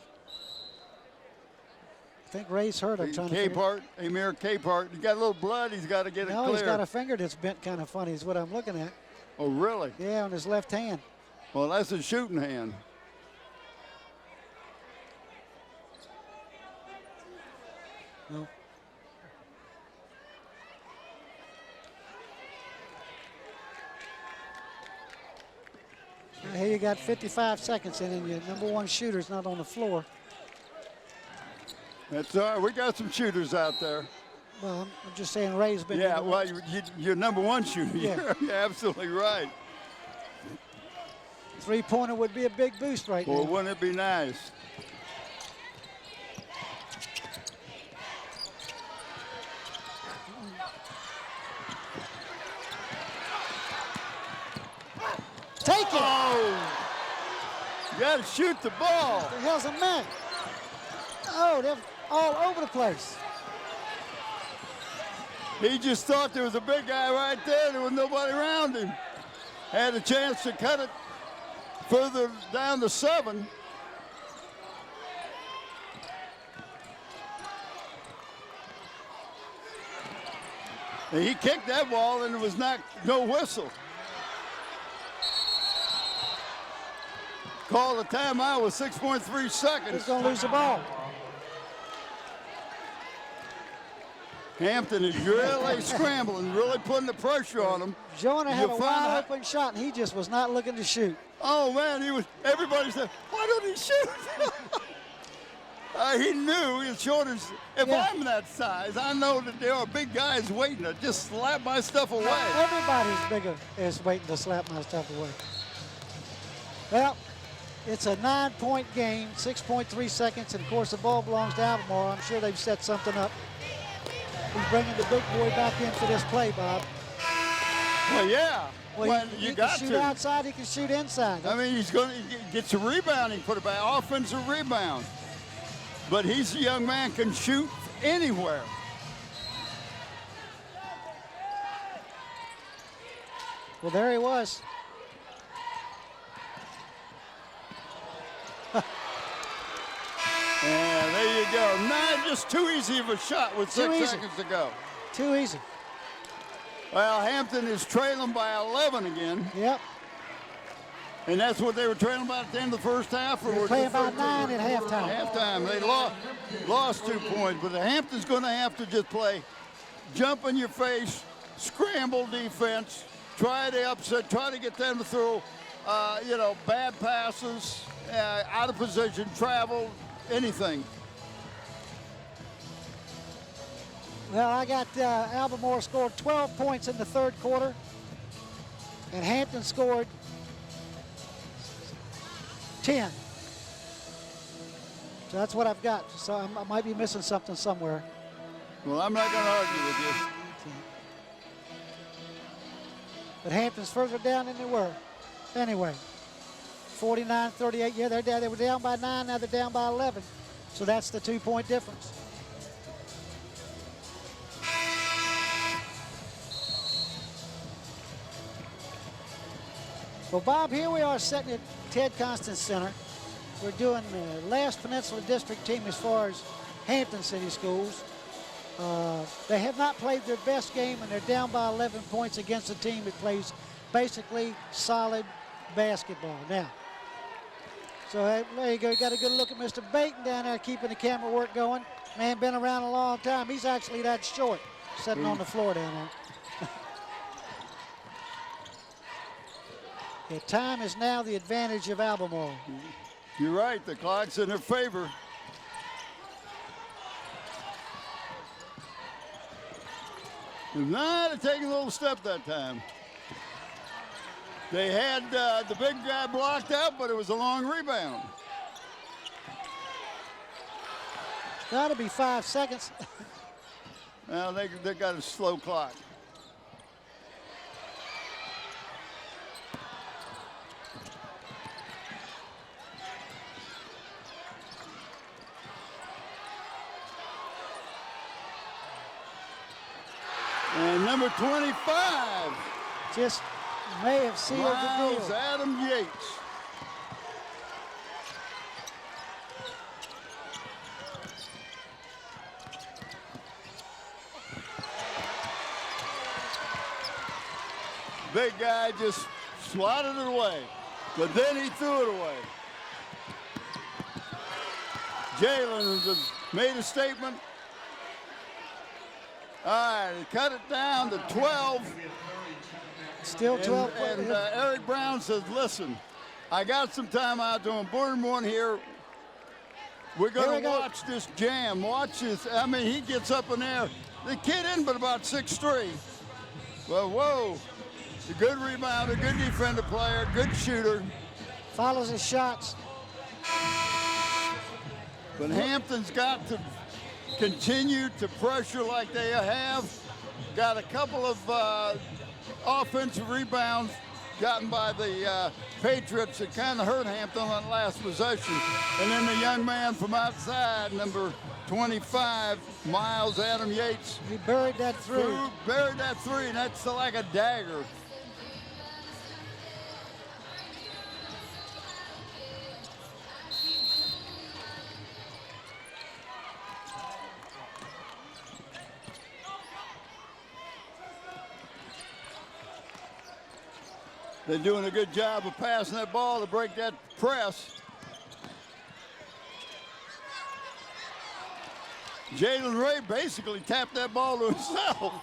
I think Ray's hurt. I'm trying to figure. Capehart, Amir Capehart. He got a little blood. He's got to get it clear. No, he's got a finger that's bent kind of funny is what I'm looking at. Oh, really? Yeah, on his left hand. Well, that's a shooting hand. No. Here you got 55 seconds in, and your number 1 shooter's not on the floor. That's all right. We got some shooters out there. Well, I'm just saying Ray's been. Yeah, well, you're number 1 shooter. Yeah. You're absolutely right. Three-pointer would be a big boost right Well, now. wouldn't it be nice? Take it! Oh! You got to shoot the ball. What the hell's a man? Oh, they're all over the place. He just thought there was a big guy right there. There was nobody around him. Had a chance to cut it further down to 7. And he kicked that ball, and it was no whistle. Called a timeout with 6.3 seconds. He's going to lose the ball. Hampton is really scrambling, really putting the pressure on him. Jonah had a You'll find wide out- open shot, and he just was not looking to shoot. Oh, man, everybody said, why don't he shoot? He knew his shoulders. If Yeah. I'm that size, I know that there are big guys waiting to just slap my stuff away. Everybody's bigger is waiting to slap my stuff away. Well, it's a 9-point game, 6.3 seconds, and of course the ball belongs to Albemarle. I'm sure they've set something up. He's bringing the big boy back in for this play, Bob. Well, yeah. Well, you he got can shoot to. outside, he can shoot inside. I mean, he's going to get some rebounding, put it back, offensive rebound. But he's a young man, can shoot anywhere. Well, there he was. And there you go. Not just too easy of a shot with Too 6 easy. seconds to go. Too easy. Well, Hampton is trailing by 11 again. Yep. And that's what they were trailing by at the end of the first half? Or They're was playing it about 9 at halftime. Halftime. They lost 2 points. But the Hampton's going to have to just play jump in your face, scramble defense, try to upset, try to get them to throw, bad passes, out of position, travel, anything. Well, I got Albemarle scored 12 points in the third quarter, and Hampton scored 10. So that's what I've got. So I might be missing something somewhere. Well, I'm not going to argue with you. But Hampton's further down than they were. Anyway, 49-38. Yeah, they were down by 9. Now they're down by 11. So that's the 2-point difference. Well, Bob, here we are sitting at Ted Constance Center. We're doing the last Peninsula District team as far as Hampton City Schools. They have not played their best game, and they're down by 11 points against a team that plays basically solid basketball. Now, so there you go. You got a good look at Mr. Baton down there keeping the camera work going. Man, been around a long time. He's actually that short, sitting on the floor down there. The time is now the advantage of Albermarle. You're right, the clock's in their favor. Not taking a little step that time. They had the big guy blocked out, but it was a long rebound. Got to be 5 seconds. Well, they got a slow clock. And number 25. Just may have sealed the deal. Adam Yates. Big guy just swatted it away, but then he threw it away. Jalen has made a statement. All right, he cut it down to 12. Still 12. And Eric Brown says, listen, I got some time out doing burn one here. We're going to watch this jam. Watch this. I mean, he gets up in there. The kid in but about 6'3". Well, whoa. A good rebounder, good defender player, good shooter. Follows his shots. But Hampton's got to continue to pressure like they have. Got a couple of offensive rebounds gotten by the Patriots that kind of hurt Hampton on the last possession. And then the young man from outside, number 25, Miles Adam Yates. He buried that three. Buried that three, and that's like a dagger. They're doing a good job of passing that ball to break that press. Jalen Ray basically tapped that ball to himself.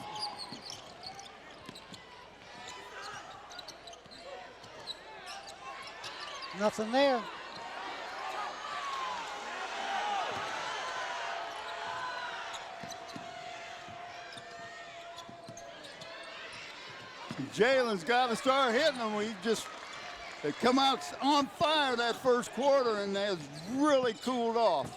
Nothing there. Jalen's got to start hitting them. They come out on fire that first quarter and has really cooled off.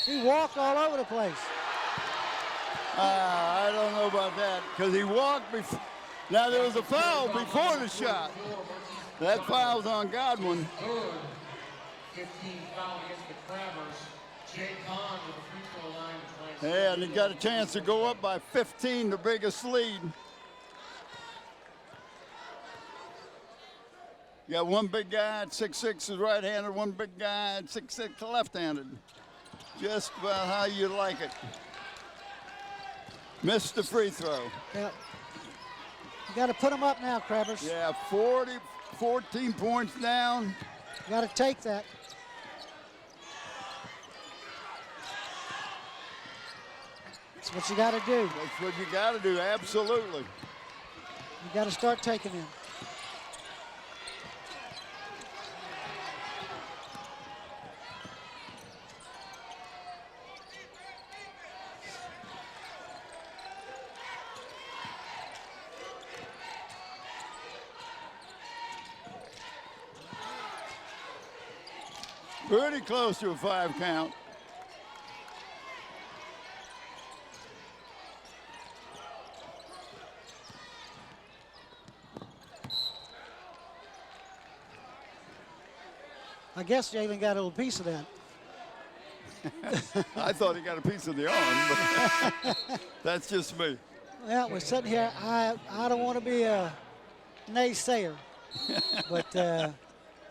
He walked all over the place. I don't know about that, because he walked before. Now, there was a foul before the shot. That foul's on Godwin. 15 foul against the Crabbers. Jay Kahn with the free throw line. Yeah, and he got a chance to go up by 15, the biggest lead. You got one big guy at 6'6" is right-handed, one big guy at 6'6" left-handed. Just about how you like it. Missed the free throw. Yep. You got to put them up now, Crabbers. Yeah, 14 points down. You got to take that. That's what you got to do. That's what you got to do, absolutely. You got to start taking them. Pretty close to a 5 count. I guess Jalen got a little piece of that. I thought he got a piece of the arm, but that's just me. Well, we're sitting here. I don't want to be a naysayer, but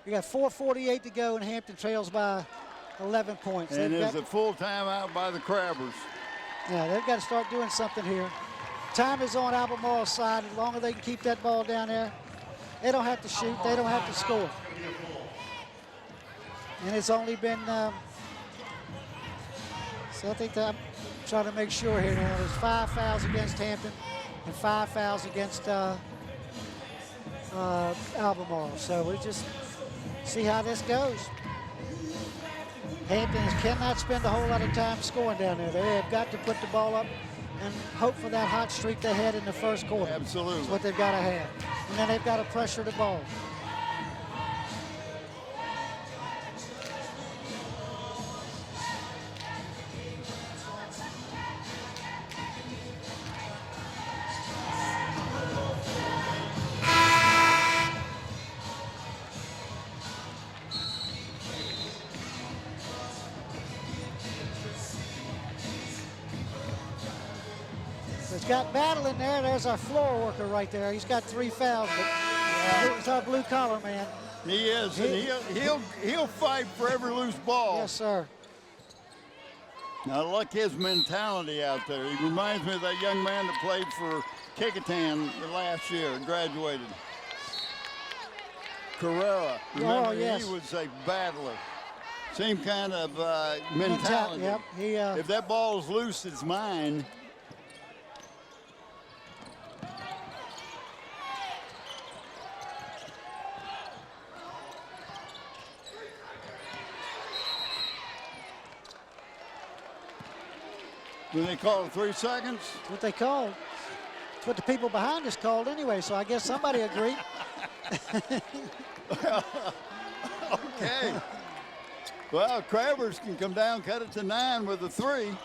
we got 4:48 to go, and Hampton trails by 11 points. And there's a full timeout by the Crabbers. Yeah, they've got to start doing something here. Time is on Albermarle's side. As long as they can keep that ball down there, they don't have to shoot. They don't have to score. And it's only been, so I think that I'm trying to make sure here now. There's 5 fouls against Hampton and 5 fouls against Albermarle. So we'll just see how this goes. Hampton cannot spend a whole lot of time scoring down there. They have got to put the ball up and hope for that hot streak they had in the first quarter. Absolutely. That's what they've got to have. And then they've got to pressure the ball. It's got Battle in there. There's our floor worker right there. He's got 3 fouls, but it's our blue collar man. He is, and he'll fight for every loose ball. Yes, sir. I like his mentality out there. He reminds me of that young man that played for Kecoughtan last year and graduated. Carrera. Remember, yes. He was a battler. Same kind of mentality. Yep. If that ball is loose, it's mine. Do they call it 3 seconds? That's what they called. It's what the people behind us called anyway, so I guess somebody agreed. Okay. Well, Crabbers can come down, cut it to 9 with a 3.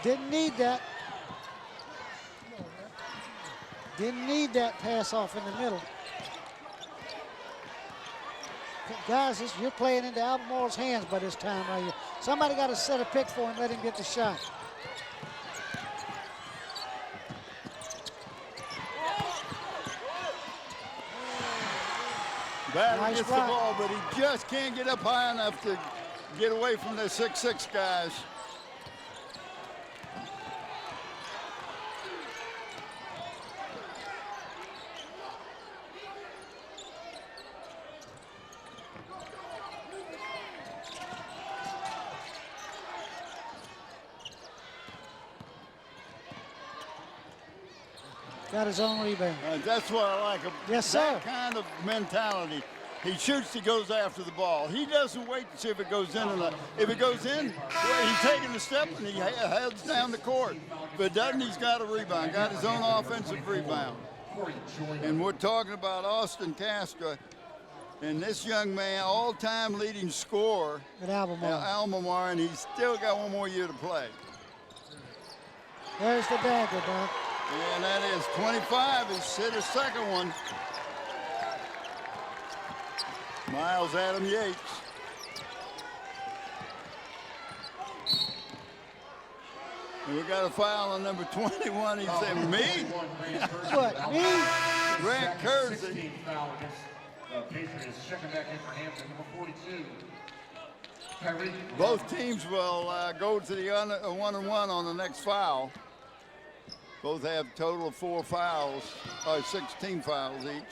Didn't need that. Didn't need that pass off in the middle. Guys, you're playing into Albemarle's hands by this time right here. Somebody got to set a pick for him, let him get the shot. Battle Nice gets block. the ball, but he just can't get up high enough to get away from the 6'6" guys. Got his own rebound. That's what I like. Yes, sir. That kind of mentality. He shoots, he goes after the ball. He doesn't wait to see if it goes in or not. If it goes in, well, he's taking a step and he heads down the court. If it doesn't, he's got a rebound, got his own offensive rebound. And we're talking about Austin Castro. And this young man, all-time leading scorer At Albemarle. Albemarle, and he's still got 1 more year to play. There's the dagger, Doc. And that is 25. He's hit his second one. Miles Adam Yates. And we got a foul on number 21. He said, me? What, me? Grant Kersey. 16 foul against the Patriots. Checking back in for Hampton, number 42. Kyrie. Both teams will go to the 1-and-1 on the next foul. Both have a total of 4 fouls, or 16 fouls each.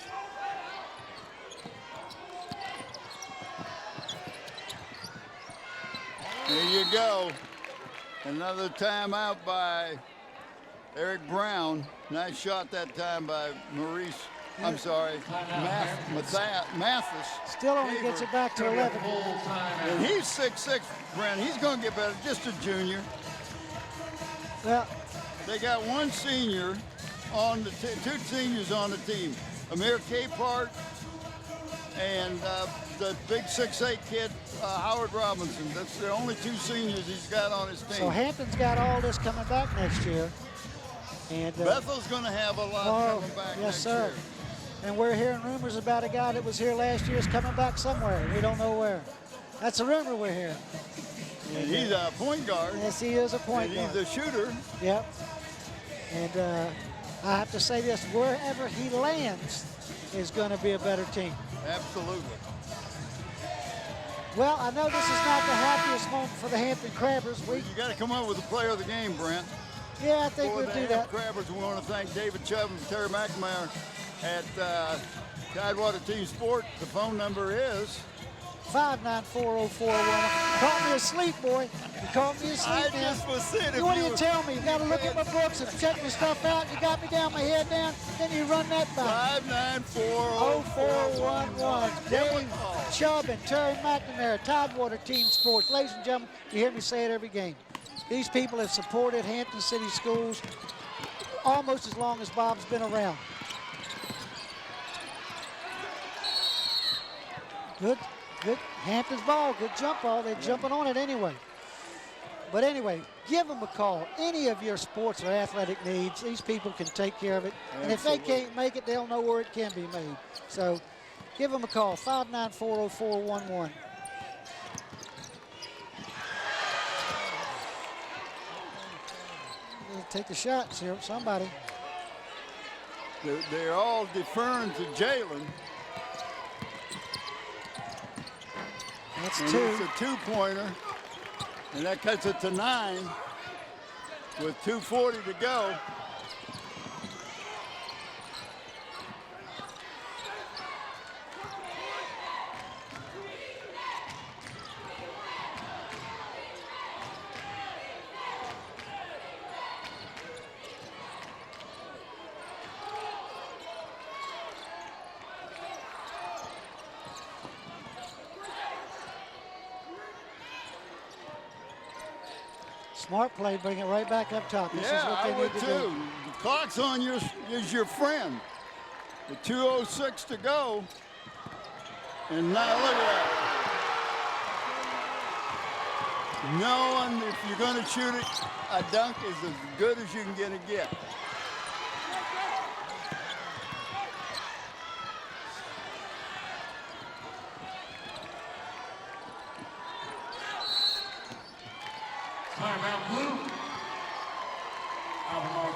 There you go. Another timeout by Eric Brown. Nice shot that time by Maurice. I'm sorry, Mathis. Still only gets it back to 11. And he's 6'6", Brent. He's going to get better, just a junior. Well, They got one senior on the two seniors on the team. Amir Capehart and the big 6'8" kid, Howard Robinson. That's the only two seniors he's got on his team. So Hampton's got all this coming back next year. And Bethel's going to have a lot coming back next year. And we're hearing rumors about a guy that was here last year is coming back somewhere. We don't know where. That's a rumor we're hearing. And he's a point guard. Yes, he is a point guard. He's a shooter. Yep. And I have to say this, wherever he lands is going to be a better team. Absolutely. Well, I know this is not the happiest moment for the Hampton Crabbers. You got to come up with a player of the game, Brent. Yeah, I think we'll do that. Crabbers, we want to thank David Chubb and Terry McNamara at Tidewater Team Sport. The phone number is 5940411. Caught me asleep, boy. You caught me asleep. I just was sitting. What do you tell me? You got to look at my books and check my stuff out. You got me down, my head down. Then you run that by. 5940411. Dave Chubb and Terry McNamara, Tidewater Team Sports. Ladies and gentlemen, you hear me say it every game. These people have supported Hampton City Schools almost as long as Bob's been around. Good. Hampton's ball, good jump ball. They're jumping on it anyway. But anyway, give them a call. Any of your sports or athletic needs, these people can take care of it. And if they can't make it, they'll know where it can be made. So give them a call, 5940411. Take the shots here, somebody. They're all deferring to Jalen. That's and two. It's a two-pointer, and that cuts it to 9 with 2:40 to go. Smart play, bring it right back up top. This is what they need to do. The clock's on is your friend. With 2:06 to go. And now look at that. Knowing if you're going to shoot it, a dunk is as good as you can get.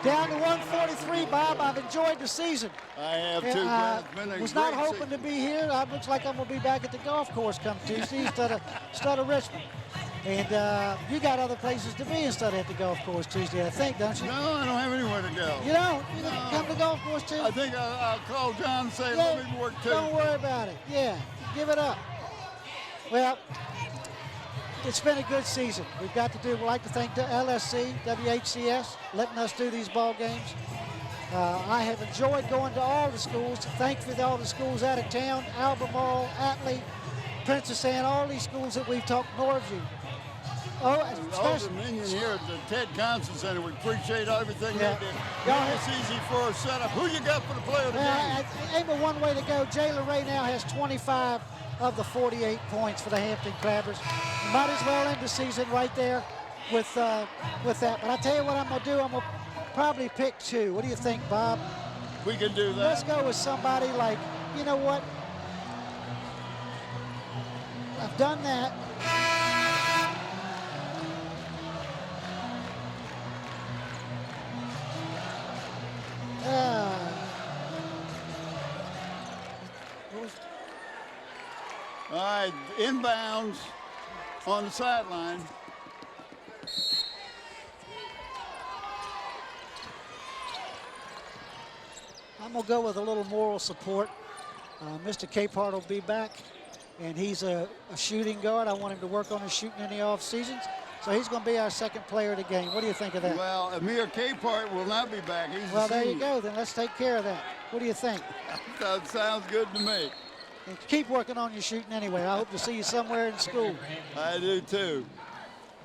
Down to 143, Bob. I've enjoyed the season. I have too. I was not hoping to be here. It looks like I'm going to be back at the golf course come Tuesday instead of Richmond. And you got other places to be instead of at the golf course Tuesday, I think, don't you? No, I don't have anywhere to go. You don't? You didn't come to the golf course too? I think I'll call John and say, let me work too. Don't worry about it. Yeah, give it up. Well, it's been a good season. We'd like to thank the LSC, WHCS, letting us do these ball games. I have enjoyed going to all the schools. Thankfully, all the schools out of town, Albermarle, Atlee, Princess Anne, all these schools that we've talked, Norview. Old Dominion here at the Ted Conson Center. We appreciate everything they did. It's easy for our setup. Who you got for the player of the game? Ain't but one way to go. Jayla Ray now has 25 of the 48 points for the Hampton Crabbers. Might as well end the season right there with that. But I tell you what I'm going to do. I'm going to probably pick 2. What do you think, Bob? We can do that. Let's go with somebody like, you know what? I've done that. All right, inbounds on the sideline. I'm going to go with a little moral support. Mr. Capehart will be back, and he's a shooting guard. I want him to work on his shooting in the off seasons. So he's going to be our second player of the game. What do you think of that? Well, Amir Capehart will not be back. Well, there you go. Then let's take care of that. What do you think? That sounds good to me. And keep working on your shooting anyway. I hope to see you somewhere in school. I do too.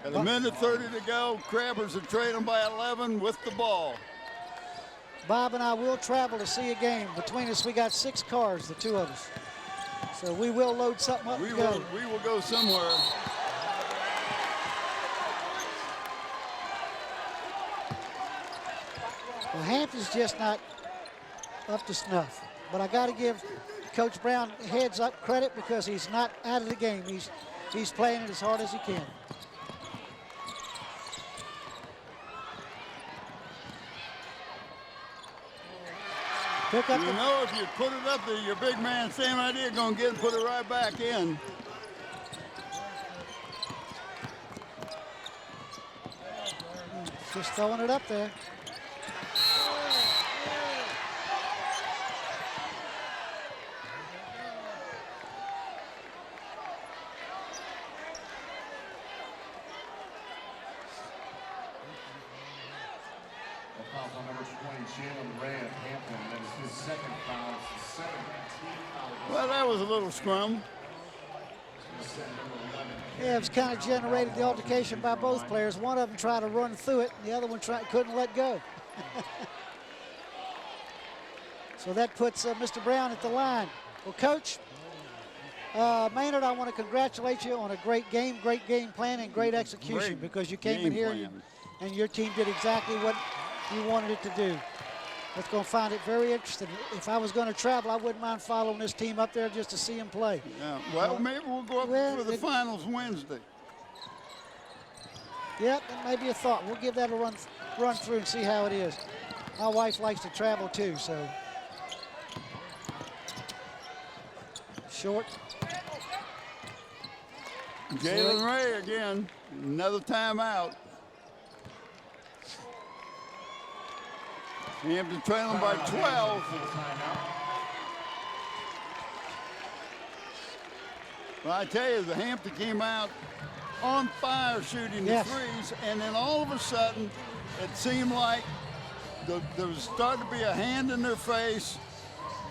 And a minute 30 to go. Crabbers are trailing by 11 with the ball. Bob and I will travel to see a game. Between us, we got 6 cars, the two of us. So we will load something up We and go. will go somewhere. Well, Hampton's just not up to snuff. But I got to give Coach Brown heads up credit because he's not out of the game. He's playing it as hard as he can. Pick up You know, if you put it up there, your big man, same idea, going to get and put it right back in. Just throwing it up there. Foul on number 20, Jalen Ray of Hampton. That is his second foul. It's the 17th foul. Well, that was a little scrum. Yeah, it was kind of generated the altercation by both players. One of them tried to run through it, and the other one couldn't let go. So that puts Mr. Brown at the line. Well, Coach Maynard, I want to congratulate you on a great game plan, and great execution, Great because you came in game here plan. and your team did exactly what you wanted it to do. That's going to find it very interesting. If I was going to travel, I wouldn't mind following this team up there just to see them play. Yeah. Well, maybe we'll go up Well, for the finals Wednesday. Yep, that may be a thought. We'll give that a run through and see how it is. My wife likes to travel too, so. Short. Jalen Ray again, another timeout. Hampton trailing by 12. Well, I tell you, the Hampton came out on fire shooting the threes, and then all of a sudden, it seemed like there was starting to be a hand in their face.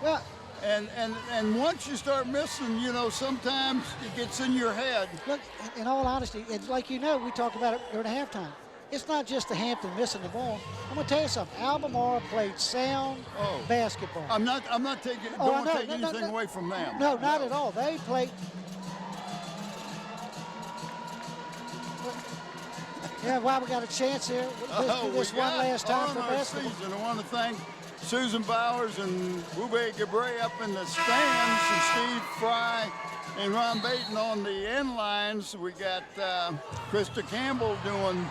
Well, and once you start missing, you know, sometimes it gets in your head. Look, in all honesty, it's like you know, we talked about it during halftime. It's not just the Hampton missing the ball. I'm going to tell you something. Albermarle played sound basketball. I'm not taking, don't take anything away from them. No, not at all. They played. Yeah, while we got a chance here, let's do this one last time for basketball. Season. I want to thank Susan Bowers and Bube Gabre up in the stands, and Steve Fry and Ron Baton on the end lines. We got Krista Campbell doing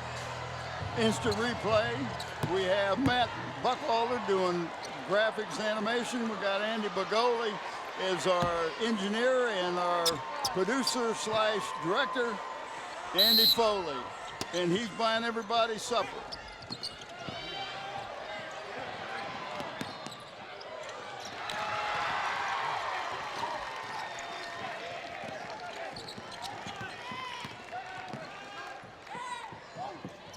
instant replay. We have Matt Buckwalter doing graphics animation. We got Andy Bagoli as our engineer, and our producer / director, Andy Foley. And he's buying everybody supper.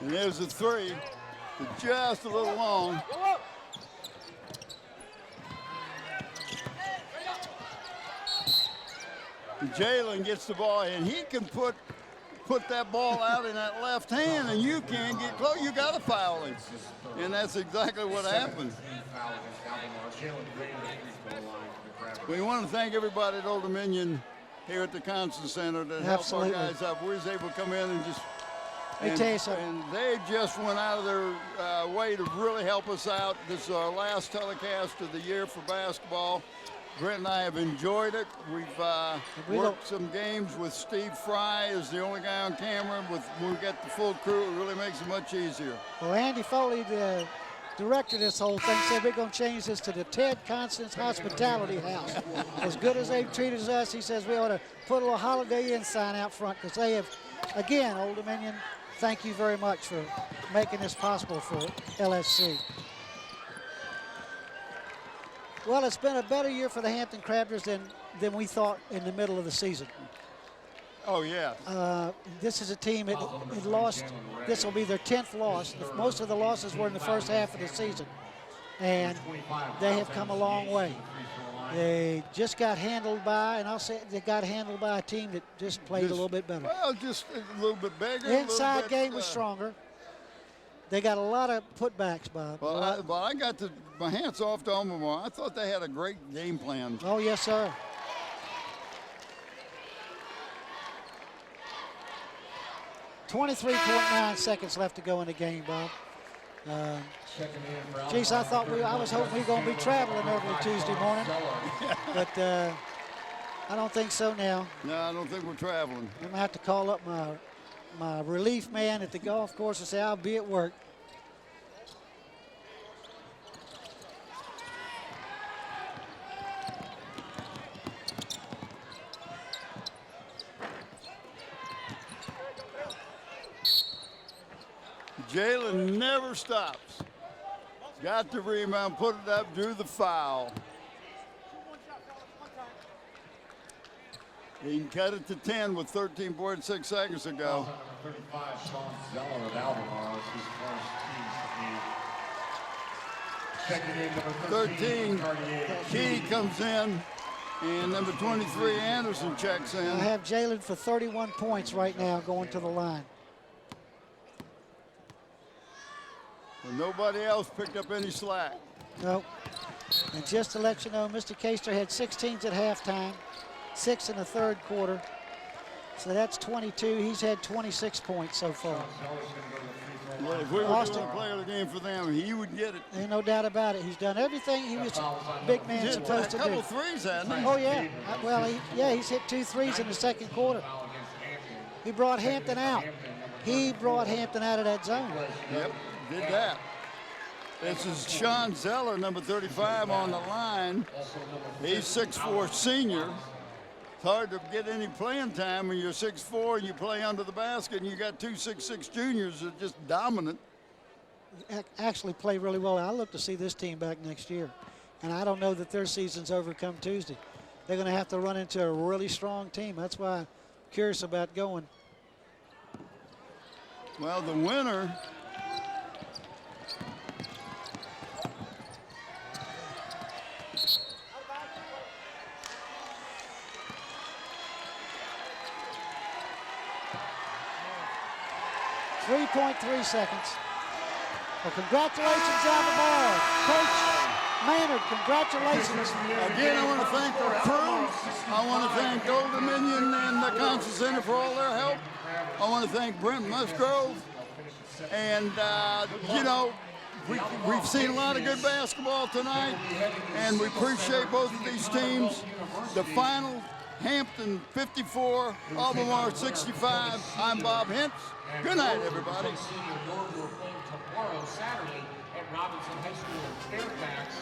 And there's the three, just a little long. Jalen gets the ball, and he can put that ball out in that left hand, and you can't get close. You got to foul him. And that's exactly what happened. We want to thank everybody at Old Dominion here at the Conference Center that helped our guys up. We was able to come in and just Let me tell you something. And they just went out of their way to really help us out. This is our last telecast of the year for basketball. Brent and I have enjoyed it. We've worked some games with Steve Fry as the only guy on camera. When we get the full crew, it really makes it much easier. Well, Andy Foley, the director of this whole thing, said we're going to change this to the Ted Constance Hospitality House. As good as they've treated us, he says we ought to put a little Holiday Inn sign out front, because they have, again, Old Dominion, thank you very much for making this possible for LSC. Well, it's been a better year for the Hampton Crabbers than we thought in the middle of the season. Oh, yeah. This is a team that lost. This will be their 10th loss. Most of the losses were in the first half of the season, and they have come a long way. They just got handled by, and I'll say they got handled by a team that just played a little bit better. Well, just a little bit bigger. The inside game was stronger. They got a lot of putbacks, Bob. Well, I got my hats off to Albermarle. I thought they had a great game plan. Oh, yes, sir. .9 seconds left to go in the game, Bob. Geez, I was hoping we were going to be traveling early Tuesday morning, but I don't think so now. No, I don't think we're traveling. I'm going to have to call up my relief man at the golf course and say I'll be at work. Jalen never stops. Got the rebound, put it up, drew the foul. He can cut it to 10 with 13.6 seconds to go. 35, Sean Zeller of Albermarle is his first team. Checking in number 13, Key comes in, and number 23, Anderson checks in. I have Jalen for 31 points right now going to the line. And nobody else picked up any slack. Nope. And just to let you know, Mr. Caster had 16s at halftime, 6 in the third quarter. So that's 22. He's had 26 points so far. Well, if we were doing player of the game for them, he would get it. Ain't no doubt about it. He's done everything he was big man supposed to do. A couple threes, hasn't he? Oh, yeah. Well, he's hit 2 threes in the second quarter. He brought Hampton out. He brought Hampton out of that zone. Yep, did that. This is Sean Zeller, number 35, on the line. He's 6'4" senior. It's hard to get any playing time when you're 6'4" and you play under the basket and you got 2 6'6" juniors that are just dominant. Actually play really well. I look to see this team back next year. And I don't know that their season's over come Tuesday. They're going to have to run into a really strong team. That's why I'm curious about going. Well, the winner .3 seconds. Well, congratulations, Albermarle. Coach Maynard, congratulations. Again, I want to thank the crew. I want to thank Old Dominion and the Council Center for all their help. I want to thank Brent Musgrove. And, you know, we've seen a lot of good basketball tonight, and we appreciate both of these teams. The final, Hampton 54, Albermarle 65. I'm Bob Hintz. Good night, everybody. Tomorrow, Saturday, at Robinson High School in Fairfax.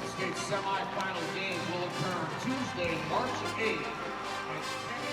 The state semifinal games will occur Tuesday, March 8th at 10 a.m.